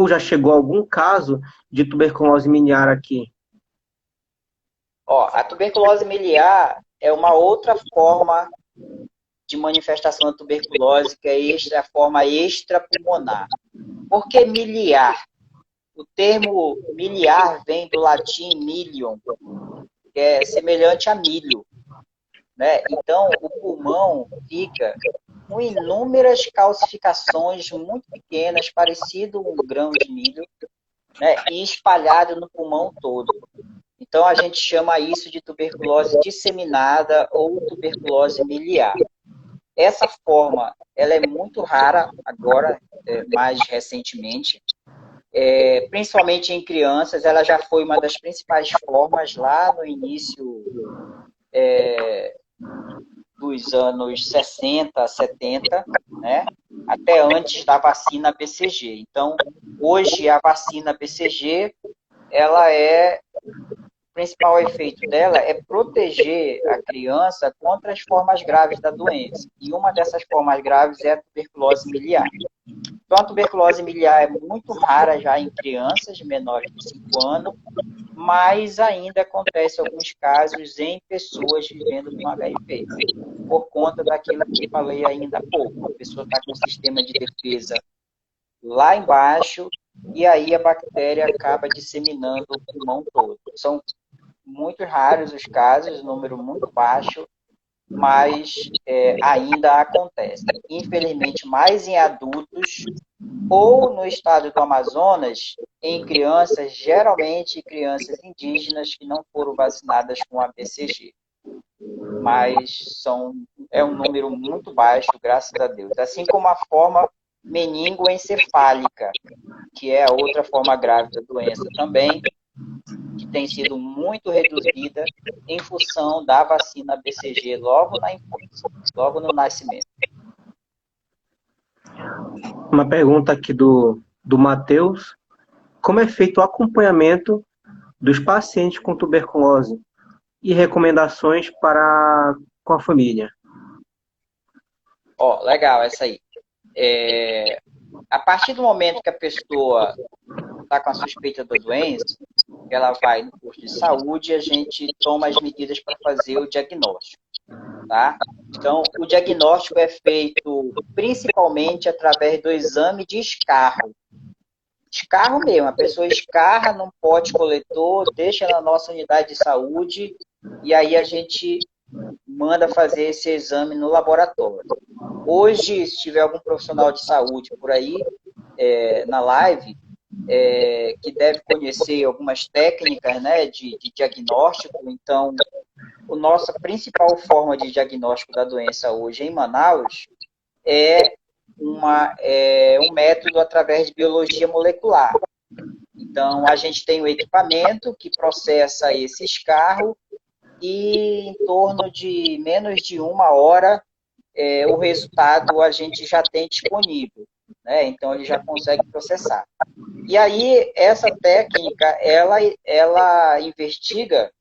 já chegou algum caso de tuberculose miliar aqui? A tuberculose miliar é uma outra forma de manifestação da tuberculose, que é a forma extrapulmonar. Por que miliar? O termo miliar vem do latim milium, que é semelhante a milho. Né? Então, o pulmão fica com inúmeras calcificações muito pequenas, parecido um grão de milho, né? E espalhado no pulmão todo. Então, a gente chama isso de tuberculose disseminada ou tuberculose miliar. Essa forma, ela é muito rara agora, mais recentemente, principalmente em crianças. Ela já foi uma das principais formas lá no início dos anos 60, 70, né? Até antes da vacina BCG. Então, hoje a vacina BCG, o principal efeito dela é proteger a criança contra as formas graves da doença. E uma dessas formas graves é a tuberculose miliar. Então, a tuberculose miliar é muito rara já em crianças menores de 5 anos, mas ainda acontece alguns casos em pessoas vivendo com HIV, por conta daquilo que falei ainda há pouco. A pessoa está com o sistema de defesa lá embaixo, e aí a bactéria acaba disseminando o pulmão todo. São muito raros os casos, número muito baixo, mas ainda acontece. Infelizmente, mais em adultos, ou no estado do Amazonas, em crianças, geralmente crianças indígenas que não foram vacinadas com a BCG. Mas é um número muito baixo, graças a Deus. Assim como a forma meningoencefálica, que é a outra forma grave da doença também, que tem sido muito reduzida em função da vacina BCG logo na infância, logo no nascimento. Uma pergunta aqui do Matheus. Como é feito o acompanhamento dos pacientes com tuberculose e recomendações com a família? Legal, essa aí. A partir do momento que a pessoa está com a suspeita da doença, ela vai no posto de saúde e a gente toma as medidas para fazer o diagnóstico. Tá? Então, o diagnóstico é feito principalmente através do exame de escarro. Escarro mesmo, a pessoa escarra num pote coletor, deixa na nossa unidade de saúde e aí a gente manda fazer esse exame no laboratório. Hoje, se tiver algum profissional de saúde por aí, na live, que deve conhecer algumas técnicas, né, de diagnóstico. Então, a nossa principal forma de diagnóstico da doença hoje em Manaus é um método através de biologia molecular. Então, a gente tem um equipamento que processa esse escarro e em torno de menos de 1 hora o resultado a gente já tem disponível, né? Então, ele já consegue processar. E aí, essa técnica, ela investiga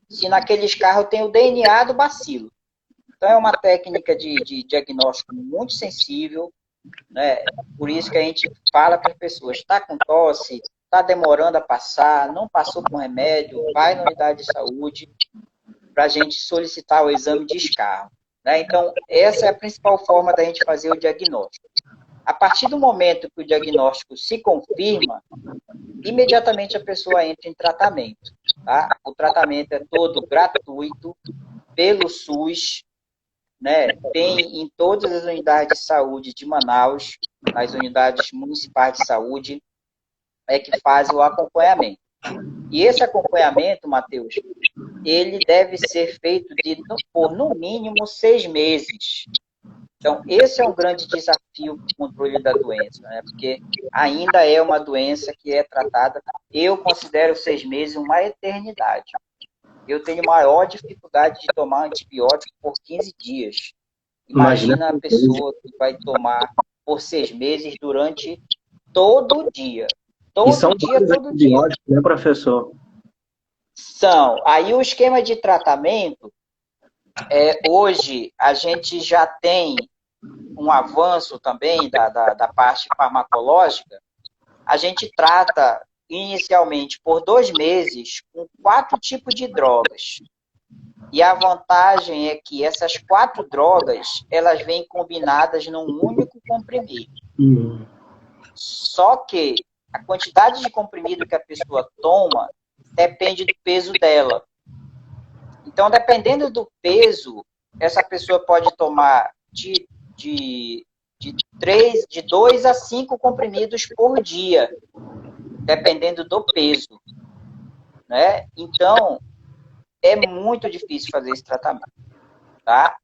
se naqueles carros tem o DNA do bacilo. Então, é uma técnica de diagnóstico muito sensível, né? Por isso que a gente fala para as pessoas, está com tosse, está demorando a passar, não passou com remédio, vai na unidade de saúde para a gente solicitar o exame de escarro, né? Então, essa é a principal forma da gente fazer o diagnóstico. A partir do momento que o diagnóstico se confirma, imediatamente a pessoa entra em tratamento. Tá? O tratamento é todo gratuito pelo SUS, né? Tem em todas as unidades de saúde de Manaus, nas unidades municipais de saúde, que fazem o acompanhamento. E esse acompanhamento, Matheus, ele deve ser feito por no mínimo 6 meses. Então, esse é um grande desafio para o controle da doença, né? Porque ainda é uma doença que é tratada, eu considero 6 meses uma eternidade. Eu tenho maior dificuldade de tomar antibiótico por 15 dias. Imagina a pessoa que vai tomar por 6 meses durante todo o dia. Todo dia, todo dia. Né, professor? São. Aí o esquema de tratamento, hoje a gente já tem um avanço também da parte farmacológica. A gente trata inicialmente por 2 meses com 4 tipos de drogas. E a vantagem é que essas 4 drogas, elas vêm combinadas num único comprimido. Só que a quantidade de comprimido que a pessoa toma depende do peso dela. Então, dependendo do peso, essa pessoa pode tomar de 2 a 5 comprimidos por dia, dependendo do peso, né? Então, é muito difícil fazer esse tratamento, tá?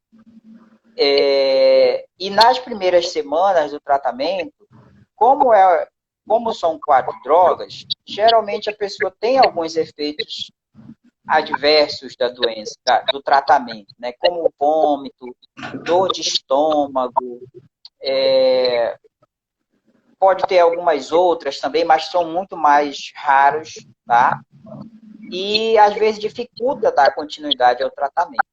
E nas primeiras semanas do tratamento, como são 4 drogas, geralmente a pessoa tem alguns efeitos adversos da doença, do tratamento, né? Como vômito, dor de estômago, pode ter algumas outras também, mas são muito mais raros, tá? E às vezes dificulta dar continuidade ao tratamento.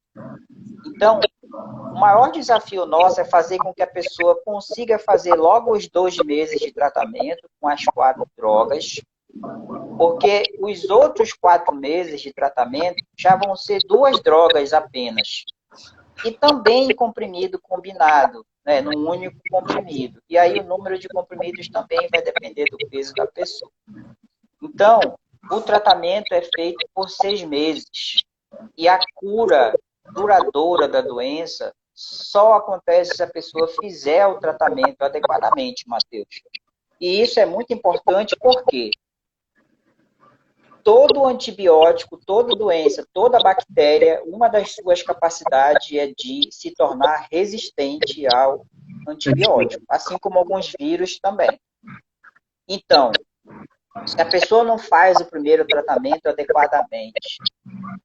Então, o maior desafio nosso é fazer com que a pessoa consiga fazer logo os 2 meses de tratamento com as 4 drogas, porque os outros 4 meses de tratamento já vão ser 2 drogas apenas. E também em comprimido combinado, né, num único comprimido. E aí o número de comprimidos também vai depender do peso da pessoa. Então, o tratamento é feito por 6 meses. E a cura duradoura da doença só acontece se a pessoa fizer o tratamento adequadamente, Matheus. E isso é muito importante porque todo antibiótico, toda doença, toda bactéria, uma das suas capacidades é de se tornar resistente ao antibiótico, assim como alguns vírus também. Então, se a pessoa não faz o primeiro tratamento adequadamente,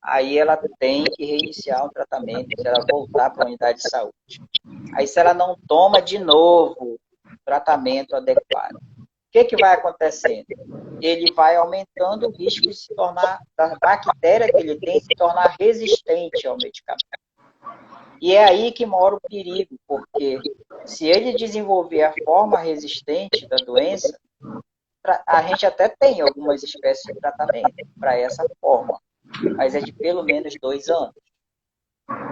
aí ela tem que reiniciar o tratamento se ela voltar para a unidade de saúde. Aí se ela não toma de novo o tratamento adequado, o que vai acontecendo? Ele vai aumentando o risco de se tornar, da bactéria que ele tem, se tornar resistente ao medicamento. E é aí que mora o perigo, porque se ele desenvolver a forma resistente da doença, a gente até tem algumas espécies de tratamento para essa forma, mas é de pelo menos 2 anos.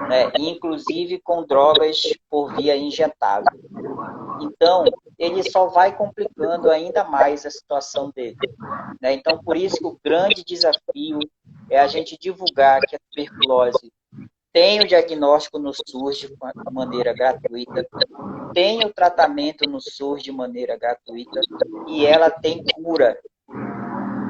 Né? Inclusive com drogas por via injetável. Então, ele só vai complicando ainda mais a situação dele. Né? Então, por isso que o grande desafio é a gente divulgar que a tuberculose tem o diagnóstico no SUS de maneira gratuita, tem o tratamento no SUS de maneira gratuita e ela tem cura.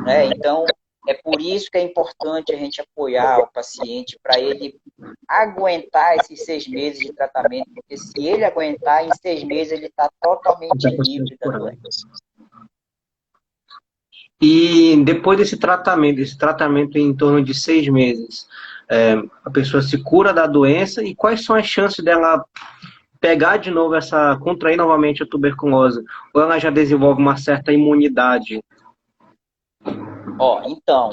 Né? Então, é por isso que é importante a gente apoiar o paciente para ele aguentar esses 6 meses de tratamento, porque se ele aguentar, em 6 meses ele está totalmente livre da doença. E depois desse tratamento em torno de 6 meses, a pessoa se cura da doença e quais são as chances dela pegar de novo contrair novamente a tuberculose? Ou ela já desenvolve uma certa imunidade? Então,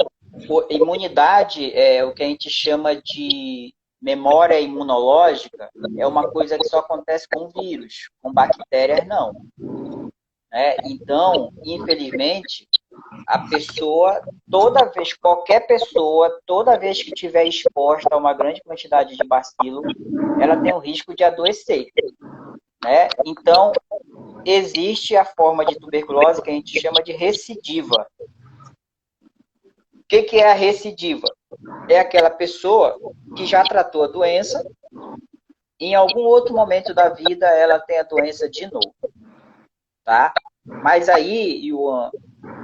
imunidade é o que a gente chama de memória imunológica, é uma coisa que só acontece com vírus, com bactérias não. Então, infelizmente, a pessoa, qualquer pessoa, toda vez que estiver exposta a uma grande quantidade de bacilo, ela tem o risco de adoecer. Então, existe a forma de tuberculose que a gente chama de recidiva. O que é a recidiva? É aquela pessoa que já tratou a doença, em algum outro momento da vida ela tem a doença de novo. Tá? Mas aí, Yuan,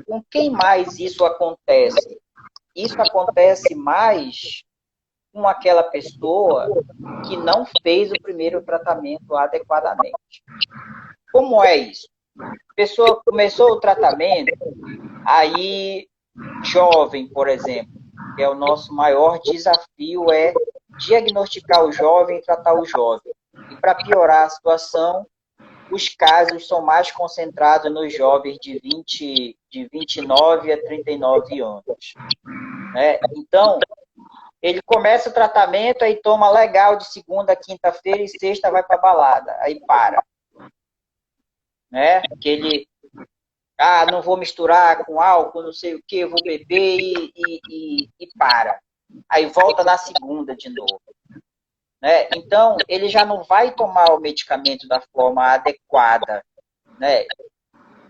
com quem mais isso acontece? Isso acontece mais com aquela pessoa que não fez o primeiro tratamento adequadamente. Como é isso? A pessoa começou o tratamento, aí jovem, por exemplo, que é o nosso maior desafio, é diagnosticar o jovem e tratar o jovem. E para piorar a situação, os casos são mais concentrados nos jovens de 29 a 39 anos. Então, ele começa o tratamento, aí toma legal de segunda a quinta-feira e sexta vai para a balada, aí para. Que ele, não vou misturar com álcool, não sei o que, vou beber e para. Aí volta na segunda de novo. Então, ele já não vai tomar o medicamento da forma adequada.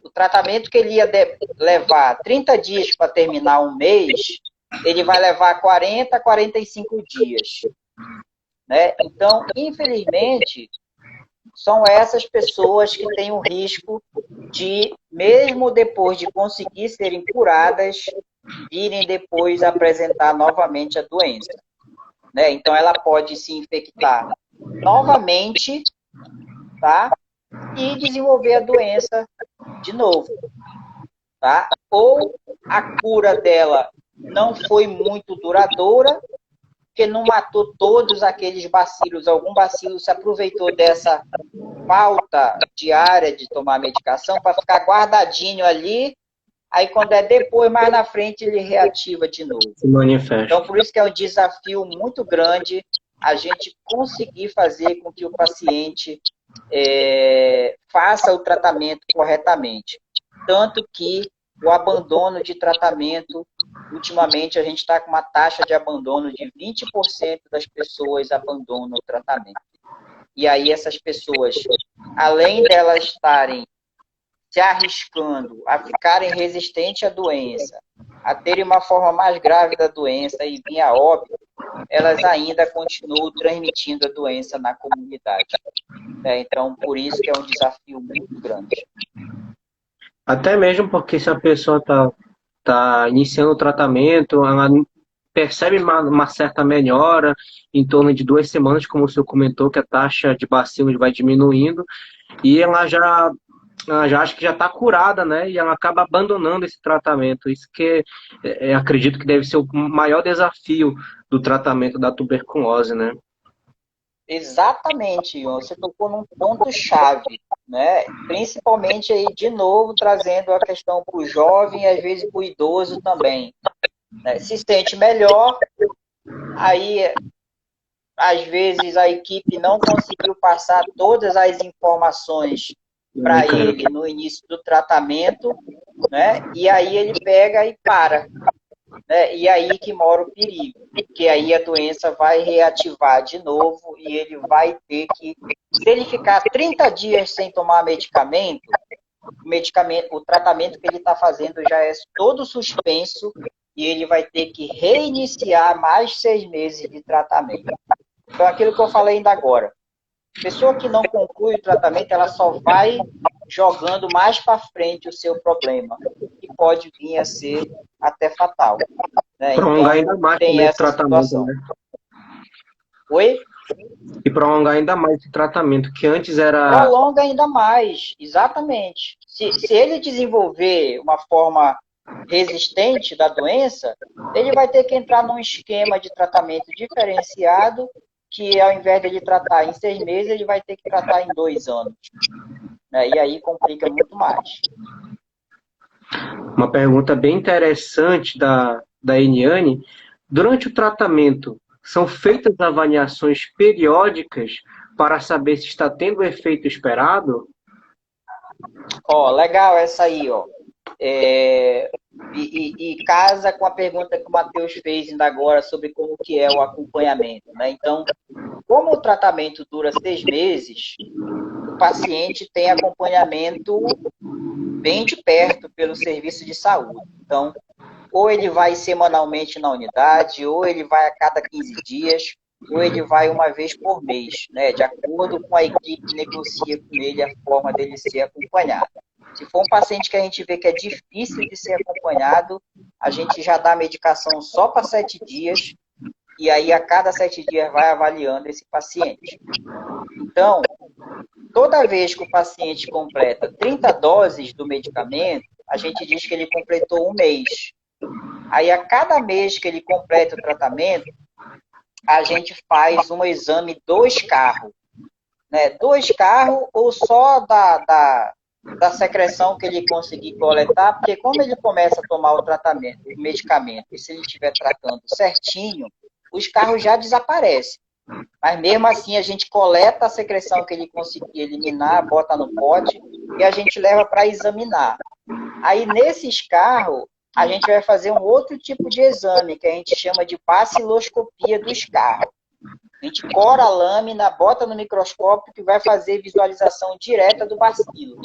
O tratamento que ele ia levar 30 dias para terminar um mês, ele vai levar 40, 45 dias. Então, infelizmente, são essas pessoas que têm o risco de, mesmo depois de conseguir serem curadas, virem depois apresentar novamente a doença. Então, ela pode se infectar novamente, tá? E desenvolver a doença de novo, tá? Ou a cura dela não foi muito duradoura, porque não matou todos aqueles bacilos. Algum bacilo se aproveitou dessa falta diária de tomar medicação para ficar guardadinho ali. Aí, quando é depois, mais na frente, ele reativa de novo. Se manifesta. Então, por isso que é um desafio muito grande a gente conseguir fazer com que o paciente faça o tratamento corretamente. Tanto que o abandono de tratamento, ultimamente, a gente está com uma taxa de abandono de 20% das pessoas abandonam o tratamento. E aí, essas pessoas, além delas estarem se arriscando a ficarem resistentes à doença, a terem uma forma mais grave da doença e vir a óbito, elas ainda continuam transmitindo a doença na comunidade. Então, por isso que é um desafio muito grande. Até mesmo porque se a pessoa tá iniciando o tratamento, ela percebe uma certa melhora em torno de 2 semanas, como o senhor comentou, que a taxa de bacilos vai diminuindo, e ela já acha que já está curada, né? E ela acaba abandonando esse tratamento. Isso que acredito que deve ser o maior desafio do tratamento da tuberculose, né? Exatamente, você tocou num ponto-chave, Principalmente aí, de novo, trazendo a questão para o jovem e às vezes para o idoso também. Se sente melhor, aí às vezes a equipe não conseguiu passar todas as informações para ele no início do tratamento, E aí ele pega e para. E aí que mora o perigo, porque aí a doença vai reativar de novo e ele vai ter que, se ele ficar 30 dias sem tomar medicamento, o tratamento que ele está fazendo já é todo suspenso e ele vai ter que reiniciar mais 6 meses de tratamento. Então, aquilo que eu falei ainda agora, pessoa que não conclui o tratamento, ela só vai jogando mais para frente o seu problema, que pode vir a ser até fatal. Prolongar ainda mais tem essa tratamento, situação. né? Oi? E prolongar ainda mais esse tratamento, que antes era... Prolonga ainda mais, exatamente. Se ele desenvolver uma forma resistente da doença, ele vai ter que entrar num esquema de tratamento diferenciado, que ao invés de ele tratar em 6 meses, ele vai ter que tratar em 2 anos. Né? E aí complica muito mais. Uma pergunta bem interessante da Eniane. Durante o tratamento, são feitas avaliações periódicas para saber se está tendo o efeito esperado? Ó, legal essa aí, ó. E casa com a pergunta que o Matheus fez ainda agora sobre como que é o acompanhamento, né? Então, como o tratamento dura 6 meses, o paciente tem acompanhamento bem de perto pelo serviço de saúde. Então, ou ele vai semanalmente na unidade, ou ele vai a cada 15 dias, ou ele vai uma vez por mês, né? De acordo com a equipe que negocia com ele a forma dele ser acompanhado. Se for um paciente que a gente vê que é difícil de ser acompanhado, a gente já dá medicação só para 7 dias, e aí a cada 7 dias vai avaliando esse paciente. Então, toda vez que o paciente completa 30 doses do medicamento, a gente diz que ele completou um mês. Aí, a cada mês que ele completa o tratamento, a gente faz um exame 2 carros. Né? 2 carros ou só da secreção que ele conseguir coletar, porque como ele começa a tomar o tratamento, o medicamento, e se ele estiver tratando certinho, os carros já desaparecem. Mas mesmo assim a gente coleta a secreção que ele conseguir eliminar, bota no pote e a gente leva para examinar. Aí nesses carros, a gente vai fazer um outro tipo de exame, que a gente chama de baciloscopia dos carros. A gente cora a lâmina, bota no microscópio que vai fazer visualização direta do bacilo.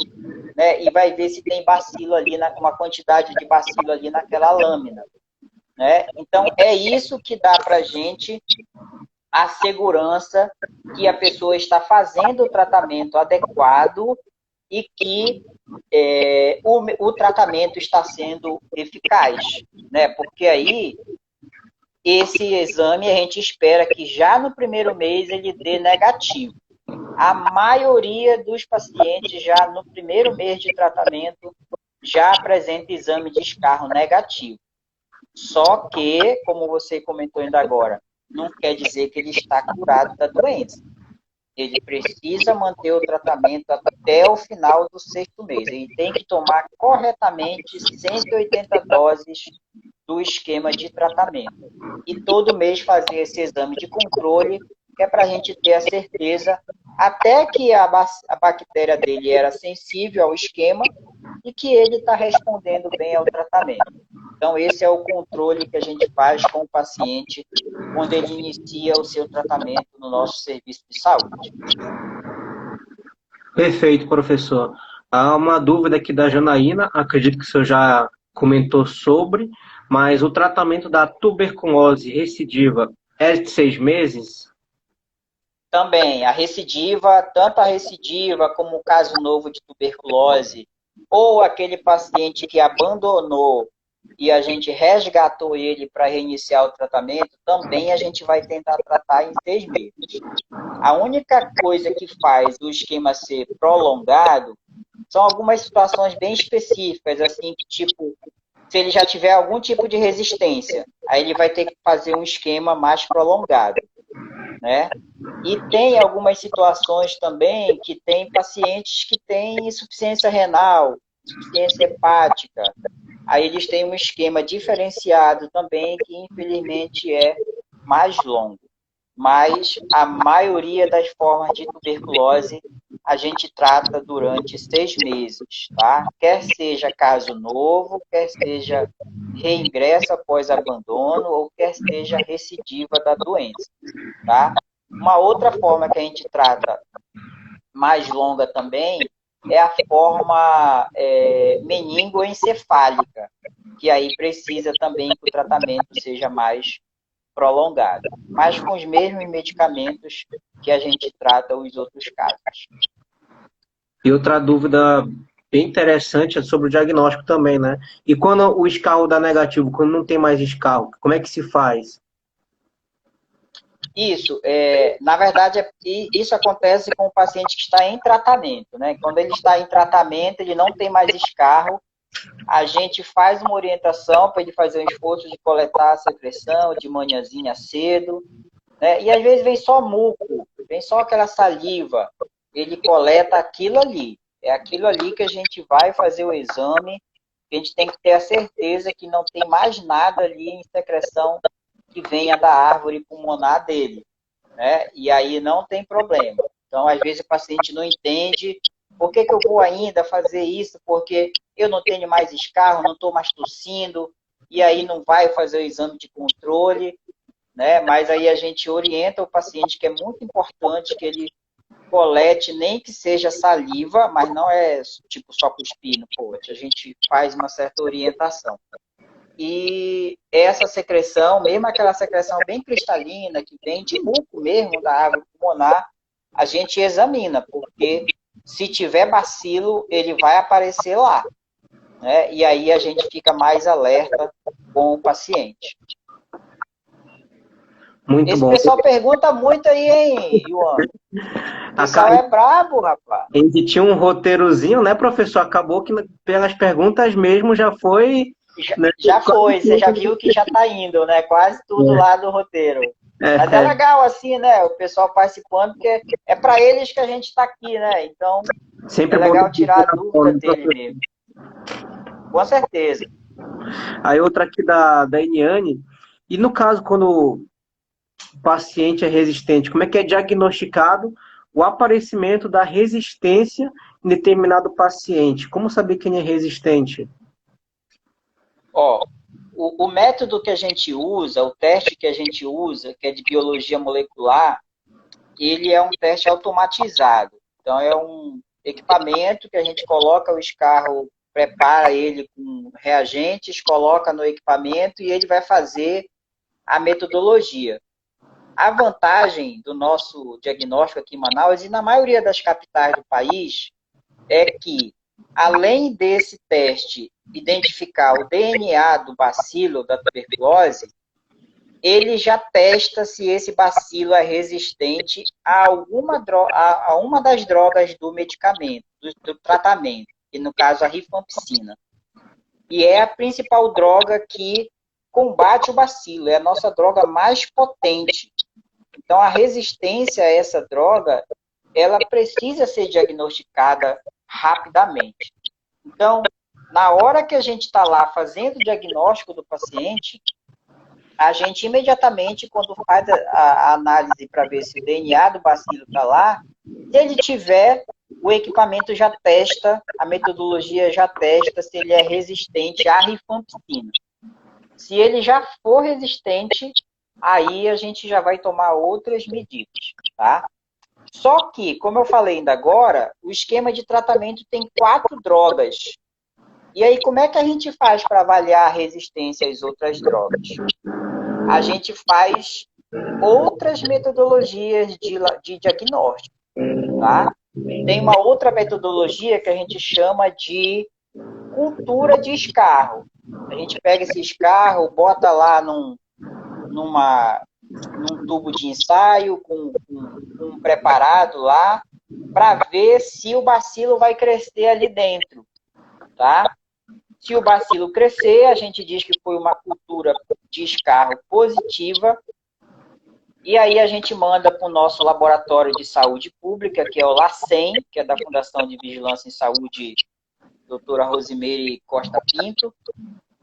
Né? E vai ver se tem bacilo ali, uma quantidade de bacilo ali naquela lâmina. Né? Então, é isso que dá para a gente a segurança que a pessoa está fazendo o tratamento adequado e que o tratamento está sendo eficaz. Né? Porque aí, esse exame a gente espera que já no primeiro mês ele dê negativo. A maioria dos pacientes já no primeiro mês de tratamento já apresenta exame de escarro negativo. Só que, como você comentou ainda agora, não quer dizer que ele está curado da doença. Ele precisa manter o tratamento até o final do 6º mês. Ele tem que tomar corretamente 180 doses do esquema de tratamento. E todo mês fazer esse exame de controle, que é para a gente ter a certeza até que a bactéria dele era sensível ao esquema e que ele está respondendo bem ao tratamento. Então, esse é o controle que a gente faz com o paciente quando ele inicia o seu tratamento no nosso serviço de saúde. Perfeito, professor. Há uma dúvida aqui da Janaína, acredito que o senhor já comentou sobre, mas o tratamento da tuberculose recidiva é de 6 meses? Também, a recidiva, tanto a recidiva como o caso novo de tuberculose, ou aquele paciente que abandonou e a gente resgatou ele para reiniciar o tratamento, também a gente vai tentar tratar em 6 meses. A única coisa que faz o esquema ser prolongado são algumas situações bem específicas, assim, que tipo, se ele já tiver algum tipo de resistência, aí ele vai ter que fazer um esquema mais prolongado, né? E tem algumas situações também que tem pacientes que têm insuficiência renal, insuficiência hepática. Aí eles têm um esquema diferenciado também, que infelizmente é mais longo. Mas a maioria das formas de tuberculose a gente trata durante 6 meses, tá? Quer seja caso novo, quer seja reingresso após abandono, ou quer seja recidiva da doença, tá? Uma outra forma que a gente trata mais longa também é a forma meningoencefálica, que aí precisa também que o tratamento seja mais prolongado, mas com os mesmos medicamentos que a gente trata os outros casos. E outra dúvida bem interessante é sobre o diagnóstico também, né? E quando o escarro dá negativo, quando não tem mais escarro, como é que se faz? Isso, na verdade, isso acontece com o paciente que está em tratamento, né? Quando ele está em tratamento, ele não tem mais escarro. a gente faz uma orientação para ele fazer um esforço de coletar a secreção de manhãzinha cedo, né? E às vezes vem só muco, vem só aquela saliva, ele coleta aquilo ali. É aquilo ali que a gente vai fazer o exame, a gente tem que ter a certeza que não tem mais nada ali em secreção que venha da árvore pulmonar dele, né? E aí não tem problema. Então, às vezes o paciente não entende por que eu vou ainda fazer isso, porque eu não tenho mais escarro, não estou mais tossindo, e aí não vai fazer o exame de controle, né? Mas aí a gente orienta o paciente que é muito importante que ele colete, nem que seja saliva, mas não é tipo só cuspir no pote. A gente faz uma certa orientação. E essa secreção, mesmo aquela secreção bem cristalina, que vem de muco mesmo da árvore pulmonar, a gente examina, porque se tiver bacilo, ele vai aparecer lá, né? E aí a gente fica mais alerta com o paciente. Muito Esse bom. pessoal pergunta muito aí, hein, João? O pessoal é brabo, rapaz. A gente tinha um roteirozinho, né, professor? Acabou que pelas perguntas mesmo já foi. Já, Né, já foi, você já viu que já está indo, né? Quase tudo lá do roteiro. Mas é legal assim, né? O pessoal participando, porque é para eles que a gente está aqui, né? Então, sempre é bom legal tirar a ter dúvida dele mesmo. Com certeza. Aí outra aqui da Eniane. E no caso, quando o paciente é resistente, como é que é diagnosticado o aparecimento da resistência em determinado paciente? Como saber quem é resistente? Ó, o método que a gente usa, o teste que a gente usa, que é de biologia molecular, ele é um teste automatizado. Então, é um equipamento que a gente coloca o escarro, prepara ele com reagentes, coloca no equipamento e ele vai fazer a metodologia. A vantagem do nosso diagnóstico aqui em Manaus e na maioria das capitais do país é que, além desse teste identificar o DNA do bacilo da tuberculose, ele já testa se esse bacilo é resistente a uma das drogas do medicamento, do tratamento, que no caso a rifampicina. E é a principal droga que combate o bacilo, é a nossa droga mais potente. Então, a resistência a essa droga, ela precisa ser diagnosticada rapidamente. Então, na hora que a gente está lá fazendo o diagnóstico do paciente, a gente imediatamente, quando faz a análise para ver se o DNA do bacilo está lá, se ele tiver, o equipamento já testa, a metodologia já testa se ele é resistente à rifampicina. Se ele já for resistente, aí a gente já vai tomar outras medidas, tá? Só que, como eu falei ainda agora, o esquema de tratamento tem 4 drogas. E aí, como é que a gente faz para avaliar a resistência às outras drogas? A gente faz outras metodologias de diagnóstico, tá? Tem uma outra metodologia que a gente chama de cultura de escarro. A gente pega esse escarro, bota lá num tubo de ensaio com um preparado lá, para ver se o bacilo vai crescer ali dentro, tá? Se o bacilo crescer, a gente diz que foi uma cultura de escarro positiva, e aí a gente manda para o nosso laboratório de saúde pública, que é o LACEN, que é da Fundação de Vigilância em Saúde, doutora Rosimeire Costa Pinto,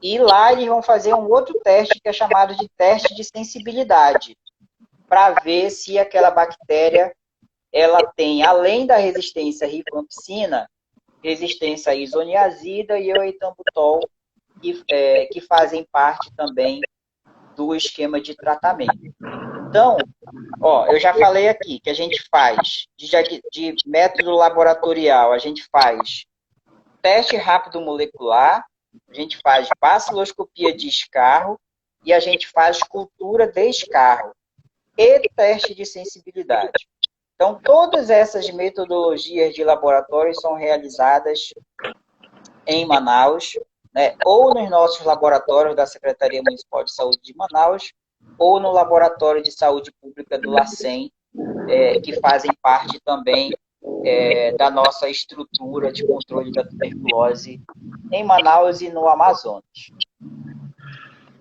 e lá eles vão fazer um outro teste, que é chamado de teste de sensibilidade, para ver se aquela bactéria ela tem, além da resistência à rifampicina, resistência à isoniazida e ao etambutol, que fazem parte também do esquema de tratamento. Então, ó, eu já falei aqui que a gente faz, de método laboratorial, a gente faz teste rápido molecular, a gente faz baciloscopia de escarro e a gente faz cultura de escarro e teste de sensibilidade. Então, todas essas metodologias de laboratório são realizadas em Manaus, né, ou nos nossos laboratórios da Secretaria Municipal de Saúde de Manaus, ou no Laboratório de Saúde Pública do LACEN, que fazem parte também da nossa estrutura de controle da tuberculose em Manaus e no Amazonas.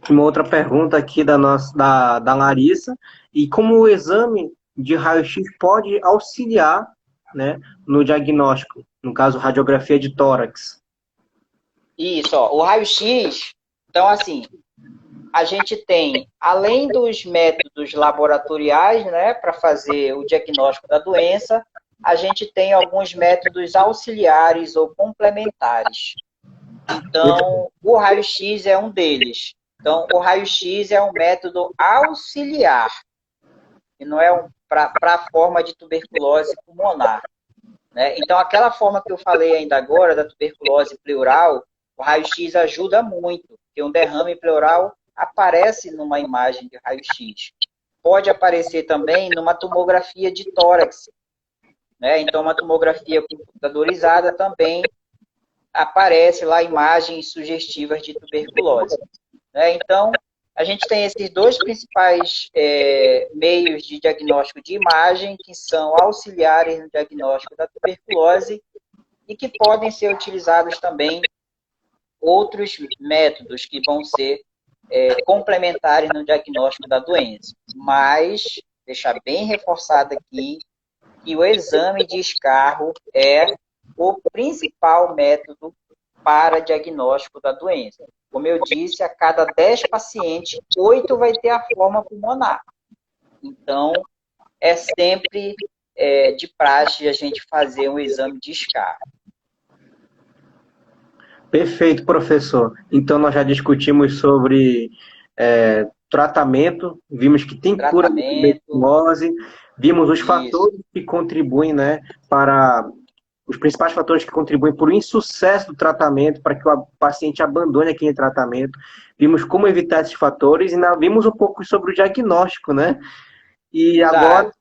Uma outra pergunta aqui da Larissa. E como o exame de raio-x pode auxiliar, né, no diagnóstico, no caso, radiografia de tórax? Isso, ó, o raio-x, então assim, a gente tem, além dos métodos laboratoriais, né, para fazer o diagnóstico da doença, a gente tem alguns métodos auxiliares ou complementares. Então, o raio-x é um deles. Então, o raio-x é um método auxiliar, e não é para a forma de tuberculose pulmonar. Né? Então, aquela forma que eu falei ainda agora, da tuberculose pleural, o raio-x ajuda muito, porque um derrame pleural aparece numa imagem de raio-x. Pode aparecer também numa tomografia de tórax. Né? Então, uma tomografia computadorizada também aparece lá imagens sugestivas de tuberculose. Né? Então, a gente tem esses dois principais meios de diagnóstico de imagem, que são auxiliares no diagnóstico da tuberculose e que podem ser utilizados também outros métodos que vão ser complementares no diagnóstico da doença. Mas, deixar bem reforçado aqui, que o exame de escarro é o principal método para diagnóstico da doença. Como eu disse, a cada 10 pacientes, 8 vai ter a forma pulmonar. Então, é sempre de praxe a gente fazer um exame de escarro. Perfeito, professor. Então, nós já discutimos sobre tratamento, vimos que tem cura da tuberculose, vimos os fatores que contribuem, né, para os principais fatores que contribuem para o insucesso do tratamento, para que o paciente abandone aquele tratamento. Vimos como evitar esses fatores e vimos um pouco sobre o diagnóstico, né? E agora,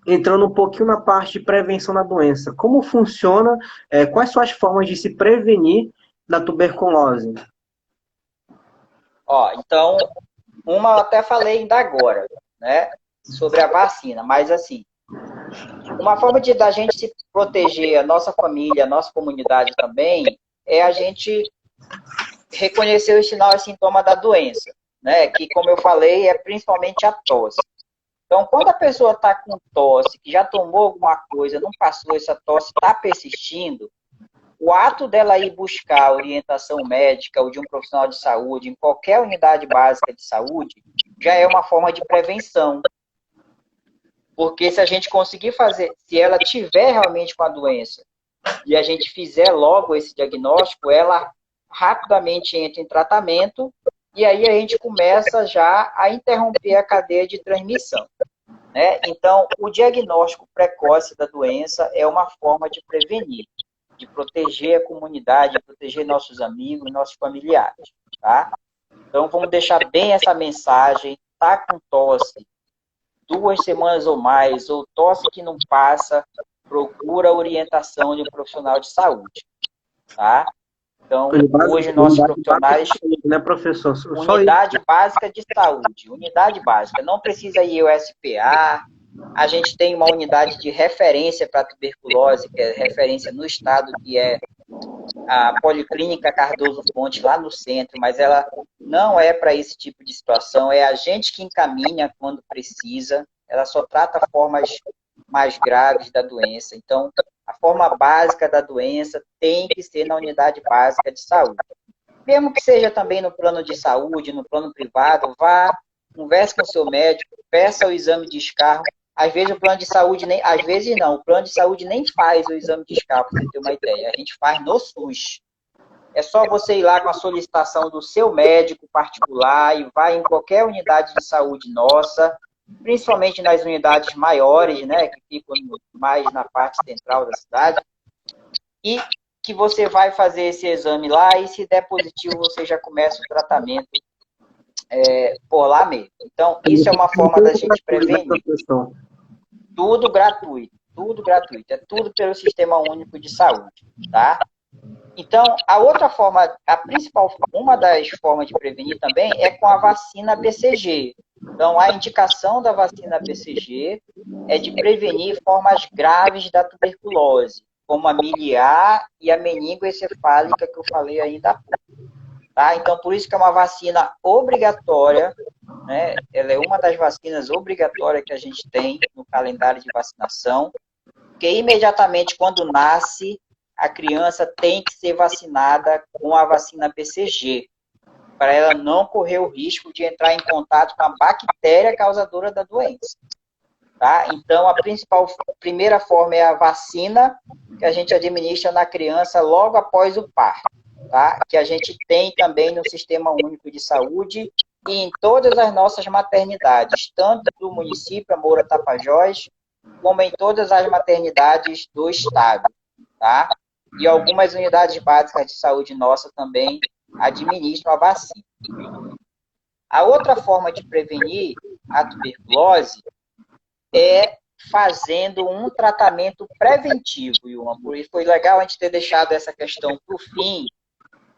entrando um pouquinho na parte de prevenção da doença. Como funciona, quais são as formas de se prevenir da tuberculose? Ó, então, uma eu até falei ainda agora, né? Sobre a vacina, mas assim, uma forma da gente se proteger, a nossa família, a nossa comunidade também, é a gente reconhecer os sinais e sintomas da doença, né? Que, como eu falei, é principalmente a tosse. Então, quando a pessoa está com tosse, que já tomou alguma coisa, não passou, essa tosse está persistindo, o ato dela ir buscar orientação médica ou de um profissional de saúde em qualquer unidade básica de saúde já é uma forma de prevenção. Porque se a gente conseguir fazer, se ela tiver realmente com a doença e a gente fizer logo esse diagnóstico, ela rapidamente entra em tratamento e aí a gente começa já a interromper a cadeia de transmissão. Né? Então, o diagnóstico precoce da doença é uma forma de prevenir, de proteger a comunidade, de proteger nossos amigos, nossos familiares. Tá? Então, vamos deixar bem essa mensagem. Tá com tosse 2 semanas ou mais, ou tosse que não passa, procura a orientação de um profissional de saúde. Tá? Então, hoje nossos profissionais... Né, professor? Unidade básica de saúde. Unidade básica. Não precisa ir ao SPA. A gente tem uma unidade de referência para tuberculose, que é referência no estado, que é a Policlínica Cardoso Fonte, lá no centro, mas ela não é para esse tipo de situação. É a gente que encaminha quando precisa. Ela só trata formas mais graves da doença. Então, a forma básica da doença tem que ser na unidade básica de saúde. Mesmo que seja também no plano de saúde, no plano privado, vá, converse com o seu médico, peça o exame de escarro. Às vezes o plano de saúde nem, às vezes não, o plano de saúde nem faz o exame de escarro, para você ter uma ideia. A gente faz no SUS. É só você ir lá com a solicitação do seu médico particular e vai em qualquer unidade de saúde nossa, principalmente nas unidades maiores, né, que ficam mais na parte central da cidade, e que você vai fazer esse exame lá e se der positivo você já começa o tratamento por lá mesmo. Então, isso é uma forma da gente prevenir. Tudo gratuito, tudo gratuito. É tudo pelo Sistema Único de Saúde, tá? Então, a outra forma, a principal, uma das formas de prevenir também é com a vacina BCG. Então, a indicação da vacina BCG é de prevenir formas graves da tuberculose. como a miliar e a meningoencefálica, que eu falei ainda há pouco. Tá? Então, por isso que é uma vacina obrigatória, né? Ela é uma das vacinas obrigatórias que a gente tem no calendário de vacinação, porque imediatamente quando nasce, a criança tem que ser vacinada com a vacina BCG, para ela não correr o risco de entrar em contato com a bactéria causadora da doença. Tá? Então, a primeira forma é a vacina, que a gente administra na criança logo após o parto, tá? Que a gente tem também no Sistema Único de Saúde e em todas as nossas maternidades, tanto do município Moura Tapajós, como em todas as maternidades do estado, tá? E algumas unidades básicas de saúde nossa também administram a vacina. A outra forma de prevenir a tuberculose é fazendo um tratamento preventivo, Yuan. Por isso foi legal a gente ter deixado essa questão para o fim,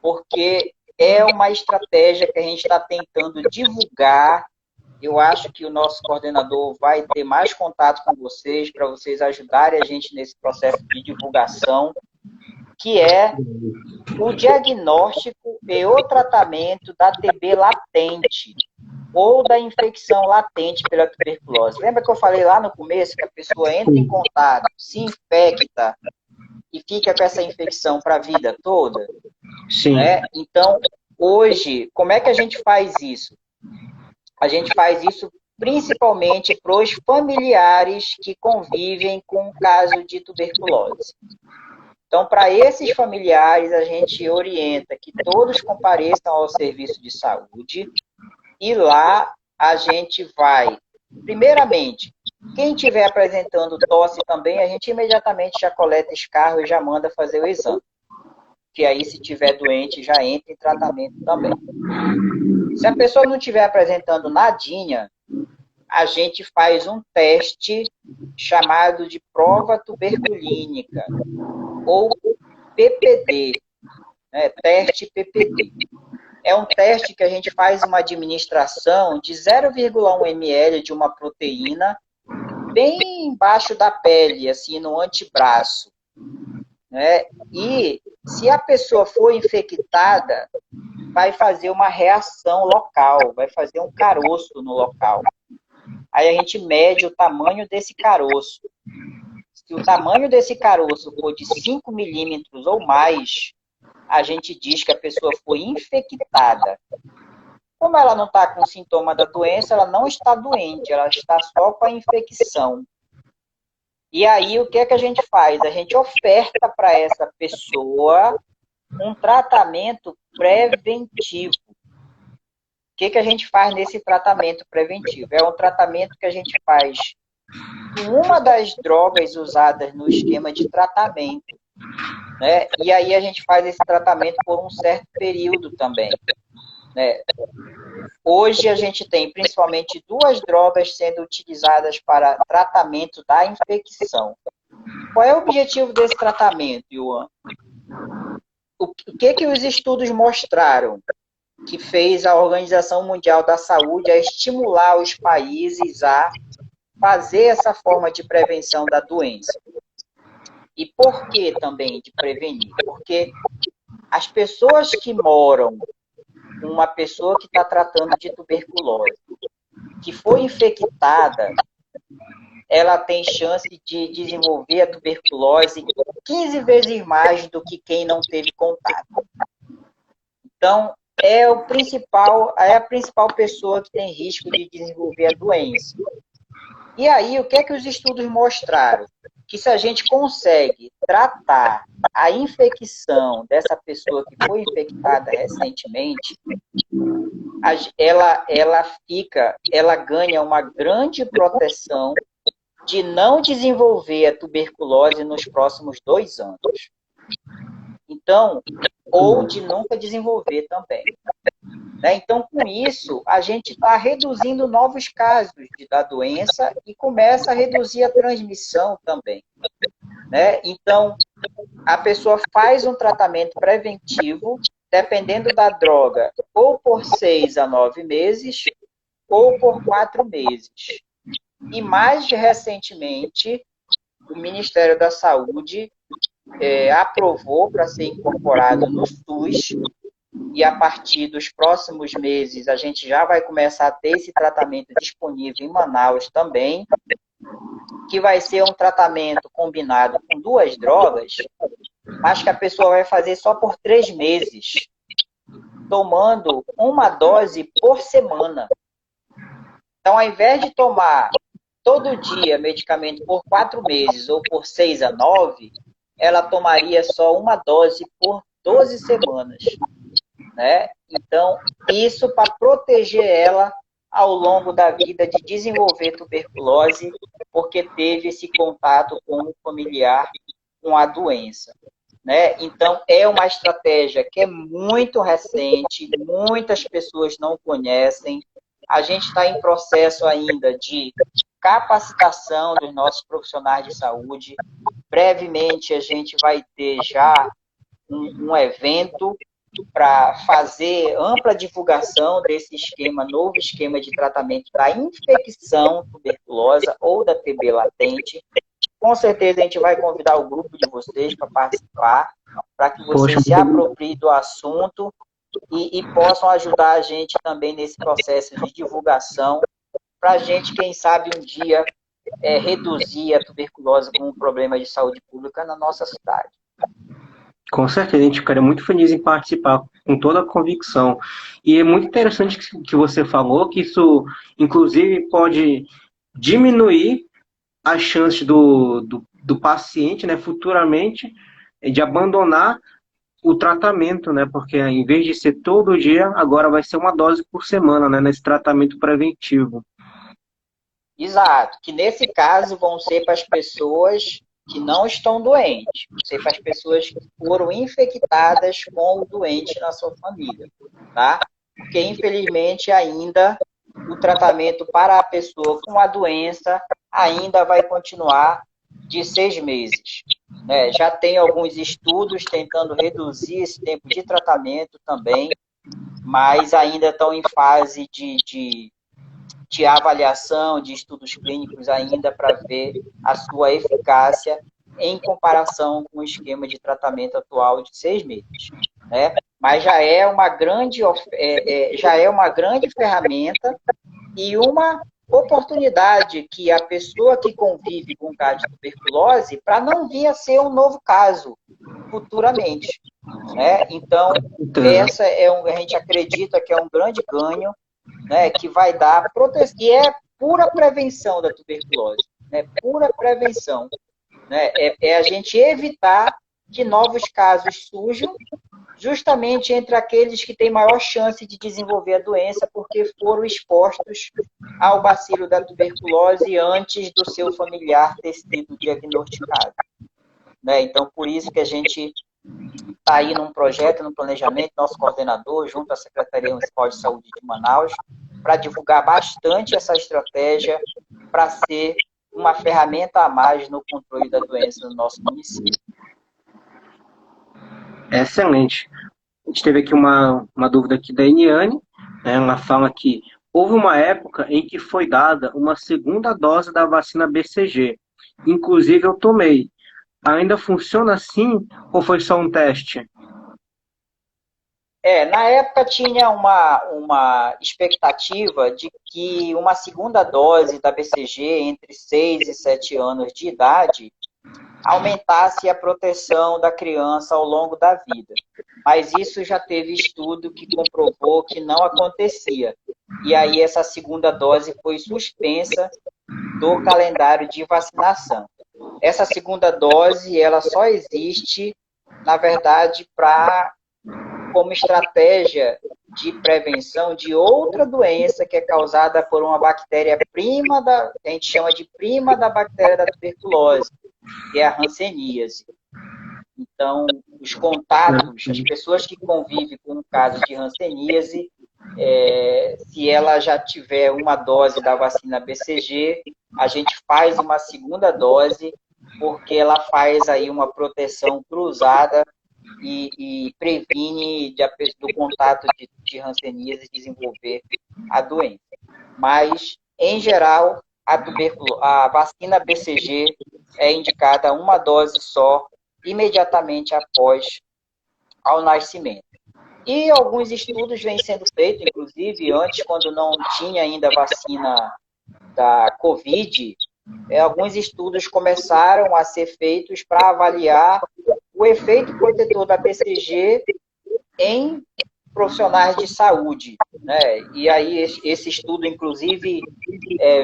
porque é uma estratégia que a gente está tentando divulgar. Eu acho que o nosso coordenador vai ter mais contato com vocês, para vocês ajudarem a gente nesse processo de divulgação, que é o diagnóstico e o tratamento da TB latente, ou da infecção latente pela tuberculose. Lembra que eu falei lá no começo que a pessoa entra em contato, se infecta e fica com essa infecção para a vida toda? Sim. Né? Então, hoje, como é que a gente faz isso? A gente faz isso principalmente para os familiares que convivem com o caso de tuberculose. Então, para esses familiares, a gente orienta que todos compareçam ao serviço de saúde e lá a gente vai, primeiramente, quem estiver apresentando tosse também, a gente imediatamente já coleta escarro e já manda fazer o exame. Que aí, se tiver doente, já entra em tratamento também. Se a pessoa não estiver apresentando nadinha, a gente faz um teste chamado de prova tuberculínica, ou PPD, né? Teste PPD. É um teste que a gente faz uma administração de 0,1 ml de uma proteína bem embaixo da pele, assim, no antebraço. Né? E se a pessoa for infectada, vai fazer uma reação local, vai fazer um caroço no local. Aí a gente mede o tamanho desse caroço. Se o tamanho desse caroço for de 5 milímetros ou mais, a gente diz que a pessoa foi infectada. Como ela não está com sintoma da doença, ela não está doente, ela está só com a infecção. E aí, o que é que a gente faz? A gente oferta para essa pessoa um tratamento preventivo. O que que a gente faz nesse tratamento preventivo? É um tratamento que a gente faz com uma das drogas usadas no esquema de tratamento. Né? E aí a gente faz esse tratamento por um certo período também. Né? Hoje a gente tem principalmente 2 drogas sendo utilizadas para tratamento da infecção. Qual é o objetivo desse tratamento, Yuan? O que os estudos mostraram? Que fez a Organização Mundial da Saúde a estimular os países a fazer essa forma de prevenção da doença. E por que também de prevenir? Porque as pessoas que moram com uma pessoa que está tratando de tuberculose, que foi infectada, ela tem chance de desenvolver a tuberculose 15 vezes mais do que quem não teve contato. Então, é a principal pessoa que tem risco de desenvolver a doença. E aí, o que é que os estudos mostraram? Que se a gente consegue tratar a infecção dessa pessoa que foi infectada recentemente, ela ganha uma grande proteção de não desenvolver a tuberculose nos próximos 2 anos. Então, ou de nunca desenvolver também. Né? Então, com isso, a gente está reduzindo novos casos da doença e começa a reduzir a transmissão também. Né? Então, a pessoa faz um tratamento preventivo, dependendo da droga, ou por 6 a 9 meses, ou por 4 meses. E mais recentemente, o Ministério da Saúde aprovou para ser incorporado no SUS, e a partir dos próximos meses a gente já vai começar a ter esse tratamento disponível em Manaus também, que vai ser um tratamento combinado com 2 drogas, mas que a pessoa vai fazer só por 3 meses, tomando uma dose por semana. Então, ao invés de tomar todo dia medicamento por 4 meses ou por 6 a 9, ela tomaria só uma dose por 12 semanas. Né? Então, isso para proteger ela ao longo da vida de desenvolver tuberculose, porque teve esse contato com um familiar com a doença. Né? Então, é uma estratégia que é muito recente, muitas pessoas não conhecem. A gente está em processo ainda de capacitação dos nossos profissionais de saúde. Brevemente, a gente vai ter já um evento para fazer ampla divulgação desse esquema, novo esquema de tratamento da infecção tuberculosa ou da TB latente. Com certeza a gente vai convidar o grupo de vocês para participar, para que vocês se apropriem do assunto e possam ajudar a gente também nesse processo de divulgação, para a gente, quem sabe, um dia reduzir a tuberculose como um problema de saúde pública na nossa cidade. Com certeza, a gente ficaria muito feliz em participar, com toda a convicção. E é muito interessante que você falou que isso, inclusive, pode diminuir as chances do paciente, né, futuramente, de abandonar o tratamento, né, porque em vez de ser todo dia, agora vai ser uma dose por semana, né, nesse tratamento preventivo. Exato, que nesse caso vão ser para as pessoas que não estão doentes, vão ser para as pessoas que foram infectadas com o doente na sua família, tá? Porque, infelizmente, ainda o tratamento para a pessoa com a doença ainda vai continuar de 6 meses. Né? Já tem alguns estudos tentando reduzir esse tempo de tratamento também, mas ainda estão em fase de avaliação, de estudos clínicos ainda para ver a sua eficácia em comparação com o esquema de tratamento atual de 6 meses. Né? Mas já é uma grande ferramenta e uma oportunidade que a pessoa que convive com caso de tuberculose para não vir a ser um novo caso futuramente. Né? Então, essa a gente acredita que é um grande ganho, né, que vai dar proteção, e é pura prevenção da tuberculose, né, pura prevenção. Né, é a gente evitar que novos casos surjam, justamente entre aqueles que têm maior chance de desenvolver a doença, porque foram expostos ao bacilo da tuberculose antes do seu familiar ter sido diagnosticado. Né, então, por isso que a gente está aí num projeto, num planejamento, nosso coordenador, junto à Secretaria Municipal de Saúde de Manaus, para divulgar bastante essa estratégia para ser uma ferramenta a mais no controle da doença no nosso município. Excelente. A gente teve aqui uma dúvida aqui da Eniane, né? Ela fala que houve uma época em que foi dada uma segunda dose da vacina BCG. Inclusive eu tomei. Ainda funciona assim ou foi só um teste? Na época tinha uma expectativa de que uma segunda dose da BCG entre 6 e 7 anos de idade aumentasse a proteção da criança ao longo da vida. Mas isso já teve estudo que comprovou que não acontecia. E aí essa segunda dose foi suspensa do calendário de vacinação. Essa segunda dose, ela só existe, na verdade, como estratégia de prevenção de outra doença que é causada por uma bactéria-prima, que a gente chama de prima da bactéria da tuberculose, que é a hanseníase. Então, os contatos, as pessoas que convivem com um caso de hanseníase, se ela já tiver uma dose da vacina BCG, a gente faz uma segunda dose, porque ela faz aí uma proteção cruzada e previne do contato de hanseníase desenvolver a doença. Mas, em geral, a vacina BCG é indicada uma dose só imediatamente após ao nascimento. E alguns estudos vêm sendo feitos, inclusive antes, quando não tinha ainda vacina da Covid, alguns estudos começaram a ser feitos para avaliar o efeito protetor da BCG em profissionais de saúde, né? E aí esse estudo, inclusive,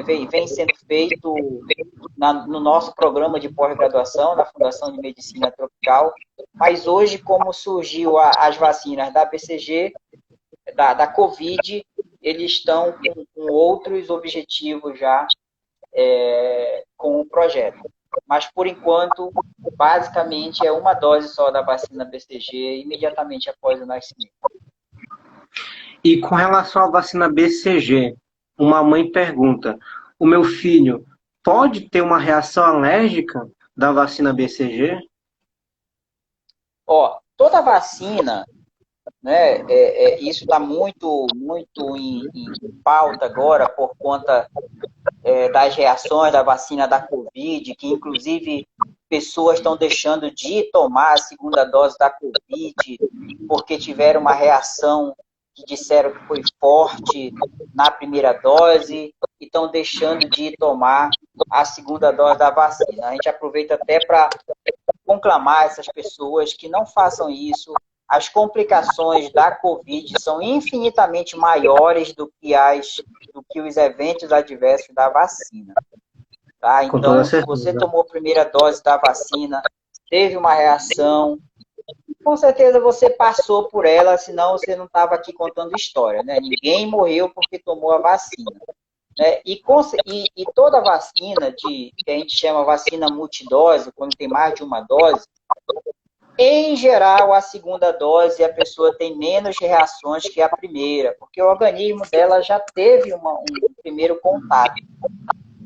vem sendo feito no nosso programa de pós-graduação, na Fundação de Medicina Tropical, mas hoje, como surgiu as vacinas da BCG, da Covid, eles estão com outros objetivos já com o projeto. Mas, por enquanto, basicamente é uma dose só da vacina BCG imediatamente após o nascimento. E com relação à vacina BCG, uma mãe pergunta: o meu filho pode ter uma reação alérgica da vacina BCG? Toda vacina, né, isso está muito em pauta agora por conta das reações da vacina da Covid, que inclusive pessoas estão deixando de tomar a segunda dose da Covid porque tiveram uma reação que disseram que foi forte na primeira dose e estão deixando de tomar a segunda dose da vacina. A gente aproveita até para conclamar essas pessoas que não façam isso. As complicações da Covid são infinitamente maiores do que os eventos adversos da vacina. Tá? Então, se você tomou a primeira dose da vacina, teve uma reação, com certeza você passou por ela, senão você não estava aqui contando história, né? Ninguém morreu porque tomou a vacina. Né? E toda vacina, que a gente chama vacina multidose, quando tem mais de uma dose, em geral, a segunda dose a pessoa tem menos reações que a primeira, porque o organismo dela já teve um primeiro contato.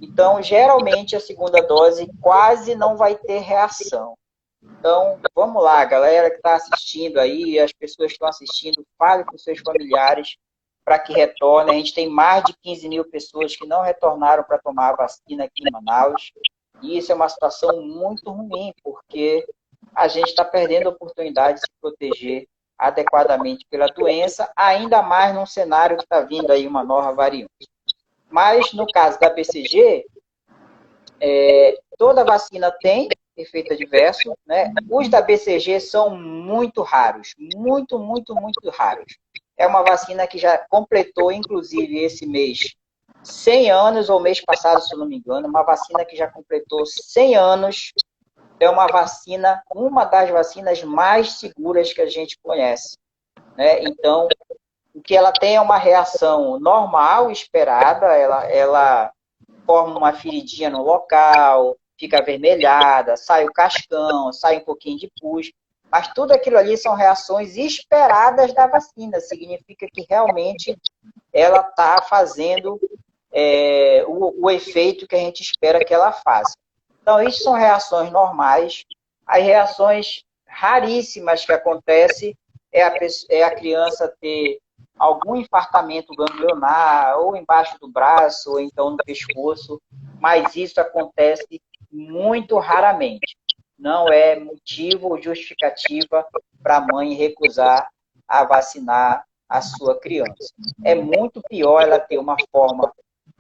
Então, geralmente, a segunda dose quase não vai ter reação. Então, vamos lá, galera que está assistindo aí, as pessoas que estão assistindo, fale com seus familiares para que retornem. A gente tem mais de 15 mil pessoas que não retornaram para tomar a vacina aqui em Manaus. E isso é uma situação muito ruim, porque a gente está perdendo a oportunidade de se proteger adequadamente pela doença, ainda mais num cenário que está vindo aí uma nova variante. Mas, no caso da BCG, toda vacina tem efeito adverso, né? Os da BCG são muito raros, muito raros. É uma vacina que já completou, inclusive, esse mês 100 anos, ou mês passado, se eu não me engano, uma vacina que já completou 100 anos, é uma das vacinas mais seguras que a gente conhece. Né? Então, o que ela tem é uma reação normal, esperada, ela forma uma feridinha no local, fica avermelhada, sai o cascão, sai um pouquinho de pus, mas tudo aquilo ali são reações esperadas da vacina, significa que realmente ela está fazendo o efeito que a gente espera que ela faça. Então, isso são reações normais. As reações raríssimas que acontecem é a criança ter algum infartamento ganglionar, ou embaixo do braço, ou então no pescoço, mas isso acontece muito raramente. Não é motivo ou justificativa para a mãe recusar a vacinar a sua criança. É muito pior ela ter uma forma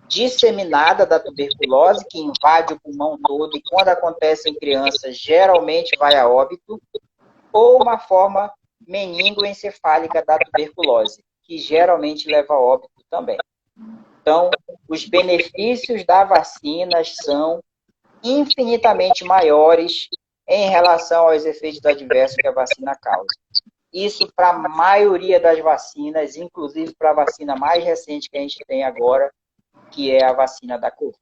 disseminada da tuberculose, que invade o pulmão todo, e quando acontece em crianças, geralmente vai a óbito, ou uma forma meningoencefálica da tuberculose, que geralmente leva a óbito também. Então, os benefícios da vacina são infinitamente maiores em relação aos efeitos adversos que a vacina causa. Isso para a maioria das vacinas, inclusive para a vacina mais recente que a gente tem agora, que é a vacina da Covid.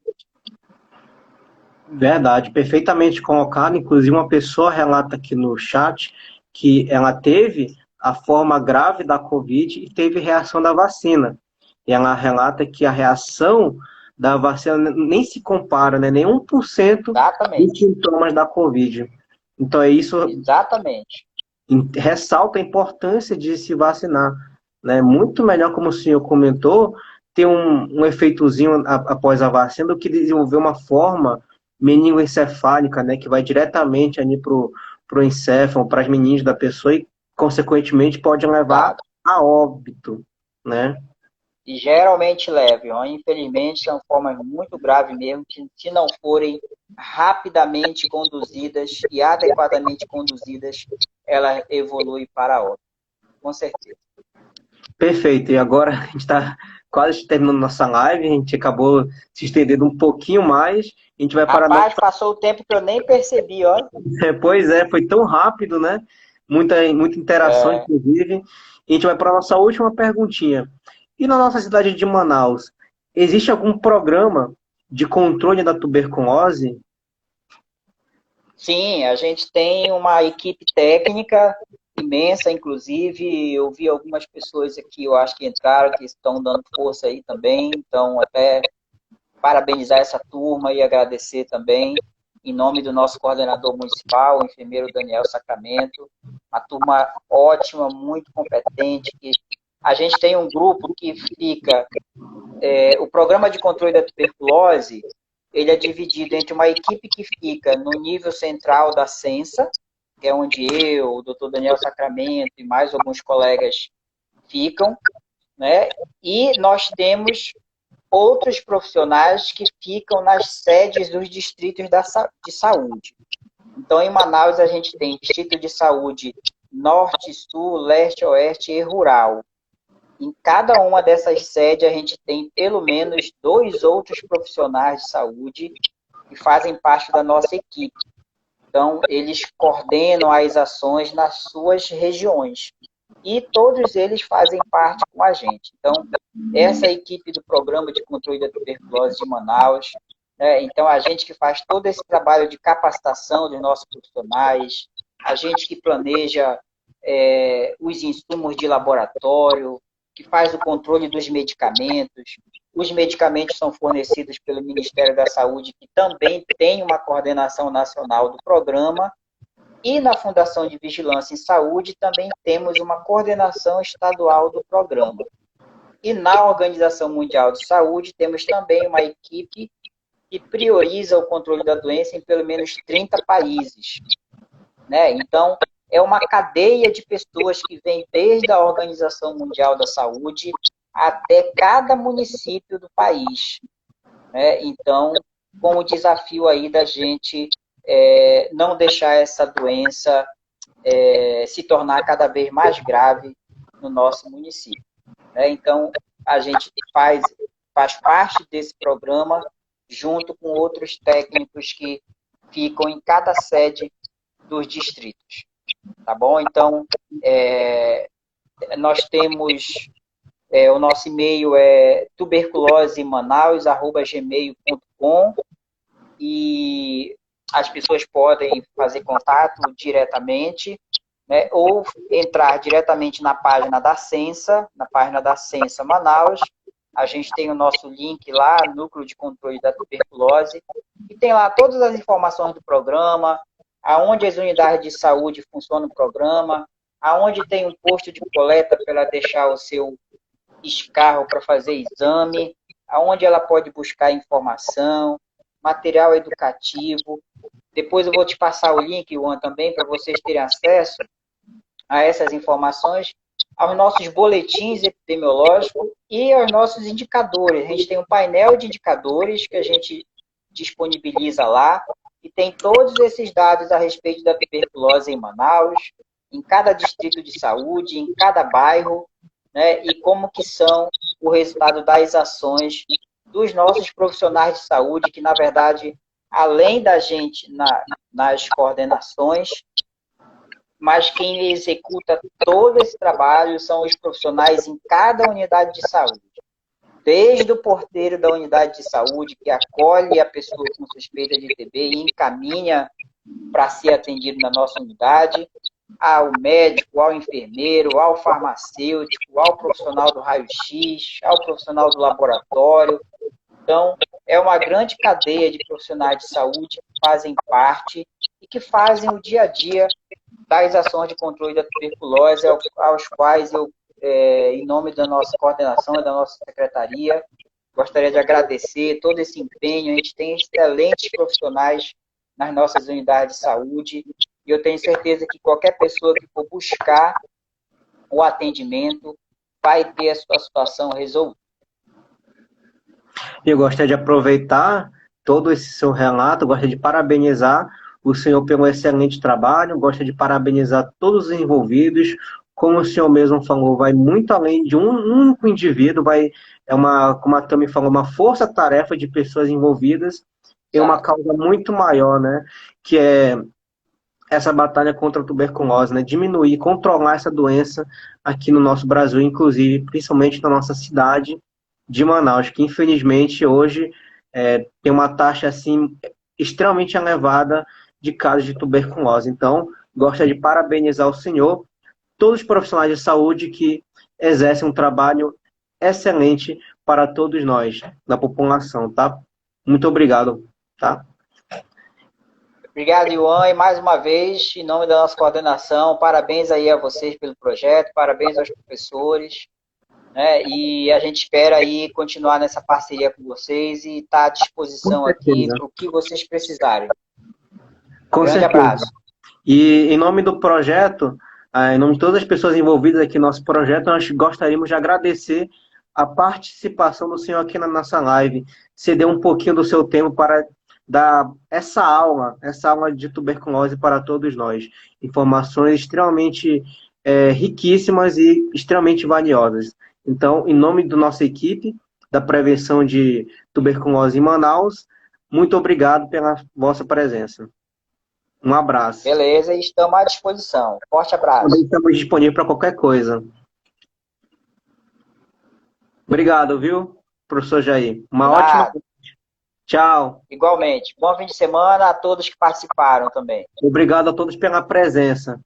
Verdade, perfeitamente colocado. Inclusive, uma pessoa relata aqui no chat que ela teve a forma grave da Covid e teve reação da vacina. E ela relata que a reação da vacina nem se compara, né? Nem 1% dos sintomas da Covid. Então, é isso. Exatamente. Ressalta a importância de se vacinar. Né? Muito melhor, como o senhor comentou, ter um efeitozinho após a vacina do que desenvolver uma forma meningoencefálica, né, que vai diretamente ali para o encéfalo, para as meninges da pessoa e, consequentemente, pode levar Exato. a óbito, né? E geralmente levam. Infelizmente, são formas muito graves mesmo, que se não forem rapidamente conduzidas e adequadamente conduzidas, ela evolui para a óbito. Com certeza. Perfeito. E agora a gente está quase terminando nossa live, a gente acabou se estendendo um pouquinho mais, a gente vai para a Rapaz, nossa... passou o tempo que eu nem percebi, ó. Pois é, foi tão rápido, né? Muita interação, É, inclusive. E a gente vai para a nossa última perguntinha. E na nossa cidade de Manaus, existe algum programa de controle da tuberculose? sim, a gente tem uma equipe técnica imensa, inclusive eu vi algumas pessoas aqui, eu acho que entraram, que estão dando força aí também, então até parabenizar essa turma e agradecer também, em nome do nosso coordenador municipal, o enfermeiro Daniel Sacramento, uma turma ótima, muito competente, que a gente tem um grupo que fica, o programa de controle da tuberculose, ele é dividido entre uma equipe que fica no nível central da Censa, que é onde eu, o doutor Daniel Sacramento e mais alguns colegas ficam, né? E nós temos outros profissionais que ficam nas sedes dos distritos de saúde. Então, em Manaus, a gente tem distrito de saúde norte, sul, leste, oeste e rural. Em cada uma dessas sedes, a gente tem pelo menos 2 outros profissionais de saúde que fazem parte da nossa equipe. Então, eles coordenam as ações nas suas regiões. E todos eles fazem parte com a gente. Então, essa equipe do Programa de Controle da Tuberculose de Manaus, né? Então, a gente que faz todo esse trabalho de capacitação dos nossos profissionais, a gente que planeja os insumos de laboratório, que faz o controle dos medicamentos. Os medicamentos são fornecidos pelo Ministério da Saúde, que também tem uma coordenação nacional do programa, e na Fundação de Vigilância em Saúde também temos uma coordenação estadual do programa. E na Organização Mundial de Saúde temos também uma equipe que prioriza o controle da doença em pelo menos 30 países, né? Então, é uma cadeia de pessoas que vem desde a Organização Mundial da Saúde até cada município do país, né? Então, com o desafio aí da gente não deixar essa doença se tornar cada vez mais grave no nosso município, né? Então, a gente faz parte desse programa junto com outros técnicos que ficam em cada sede dos distritos, tá bom? Então, nós temos, o nosso e-mail é tuberculosemanaus@gmail.com, e as pessoas podem fazer contato diretamente, né, ou entrar diretamente na página da Censa, na página da Censa Manaus. A gente tem o nosso link lá, Núcleo de Controle da Tuberculose, e tem lá todas as informações do programa, aonde as unidades de saúde funcionam o programa, aonde tem um posto de coleta para ela deixar o seu escarro para fazer exame, aonde ela pode buscar informação, material educativo. Depois eu vou te passar o link, Juan, também, para vocês terem acesso a essas informações, aos nossos boletins epidemiológicos e aos nossos indicadores. A gente tem um painel de indicadores que a gente disponibiliza lá, e tem todos esses dados a respeito da tuberculose em Manaus, em cada distrito de saúde, em cada bairro, né, e como que são o resultado das ações dos nossos profissionais de saúde, que, na verdade, além da gente nas coordenações, mas quem executa todo esse trabalho são os profissionais em cada unidade de saúde. Desde o porteiro da unidade de saúde, que acolhe a pessoa com suspeita de TB e encaminha para ser atendido na nossa unidade, ao médico, ao enfermeiro, ao farmacêutico, ao profissional do raio-x, ao profissional do laboratório. Então, é uma grande cadeia de profissionais de saúde que fazem parte e que fazem o dia a dia das ações de controle da tuberculose, aos quais eu, em nome da nossa coordenação e da nossa secretaria, gostaria de agradecer todo esse empenho. A gente tem excelentes profissionais nas nossas unidades de saúde, e eu tenho certeza que qualquer pessoa que for buscar o atendimento vai ter a sua situação resolvida. Eu gostaria de aproveitar todo esse seu relato, gostaria de parabenizar o senhor pelo excelente trabalho, gostaria de parabenizar todos os envolvidos. Como o senhor mesmo falou, vai muito além de um único indivíduo, como a Tami falou, uma força-tarefa de pessoas envolvidas em uma causa muito maior, né? Que é essa batalha contra a tuberculose, né? Diminuir, controlar essa doença aqui no nosso Brasil, inclusive, principalmente na nossa cidade de Manaus, que infelizmente hoje tem uma taxa assim extremamente elevada de casos de tuberculose. Então, gostaria de parabenizar o senhor, todos os profissionais de saúde que exercem um trabalho excelente para todos nós, da população, tá? Muito obrigado, tá? Obrigado, Iwan, e mais uma vez, em nome da nossa coordenação, parabéns aí a vocês pelo projeto, parabéns aos professores, né? E a gente espera aí continuar nessa parceria com vocês e estar à disposição aqui para o que vocês precisarem. Com Grande certeza. abraço. E em nome do projeto, em nome de todas as pessoas envolvidas aqui no nosso projeto, nós gostaríamos de agradecer a participação do senhor aqui na nossa live, ceder um pouquinho do seu tempo para dar essa aula de tuberculose para todos nós. Informações extremamente riquíssimas e extremamente valiosas. Então, em nome da nossa equipe da prevenção de tuberculose em Manaus, muito obrigado pela vossa presença. Um abraço. Beleza, e estamos à disposição. Forte abraço. Também estamos disponíveis para qualquer coisa. Obrigado, viu, professor Jair? Uma ótima noite. Tchau. Igualmente. Bom fim de semana a todos que participaram também. Obrigado a todos pela presença.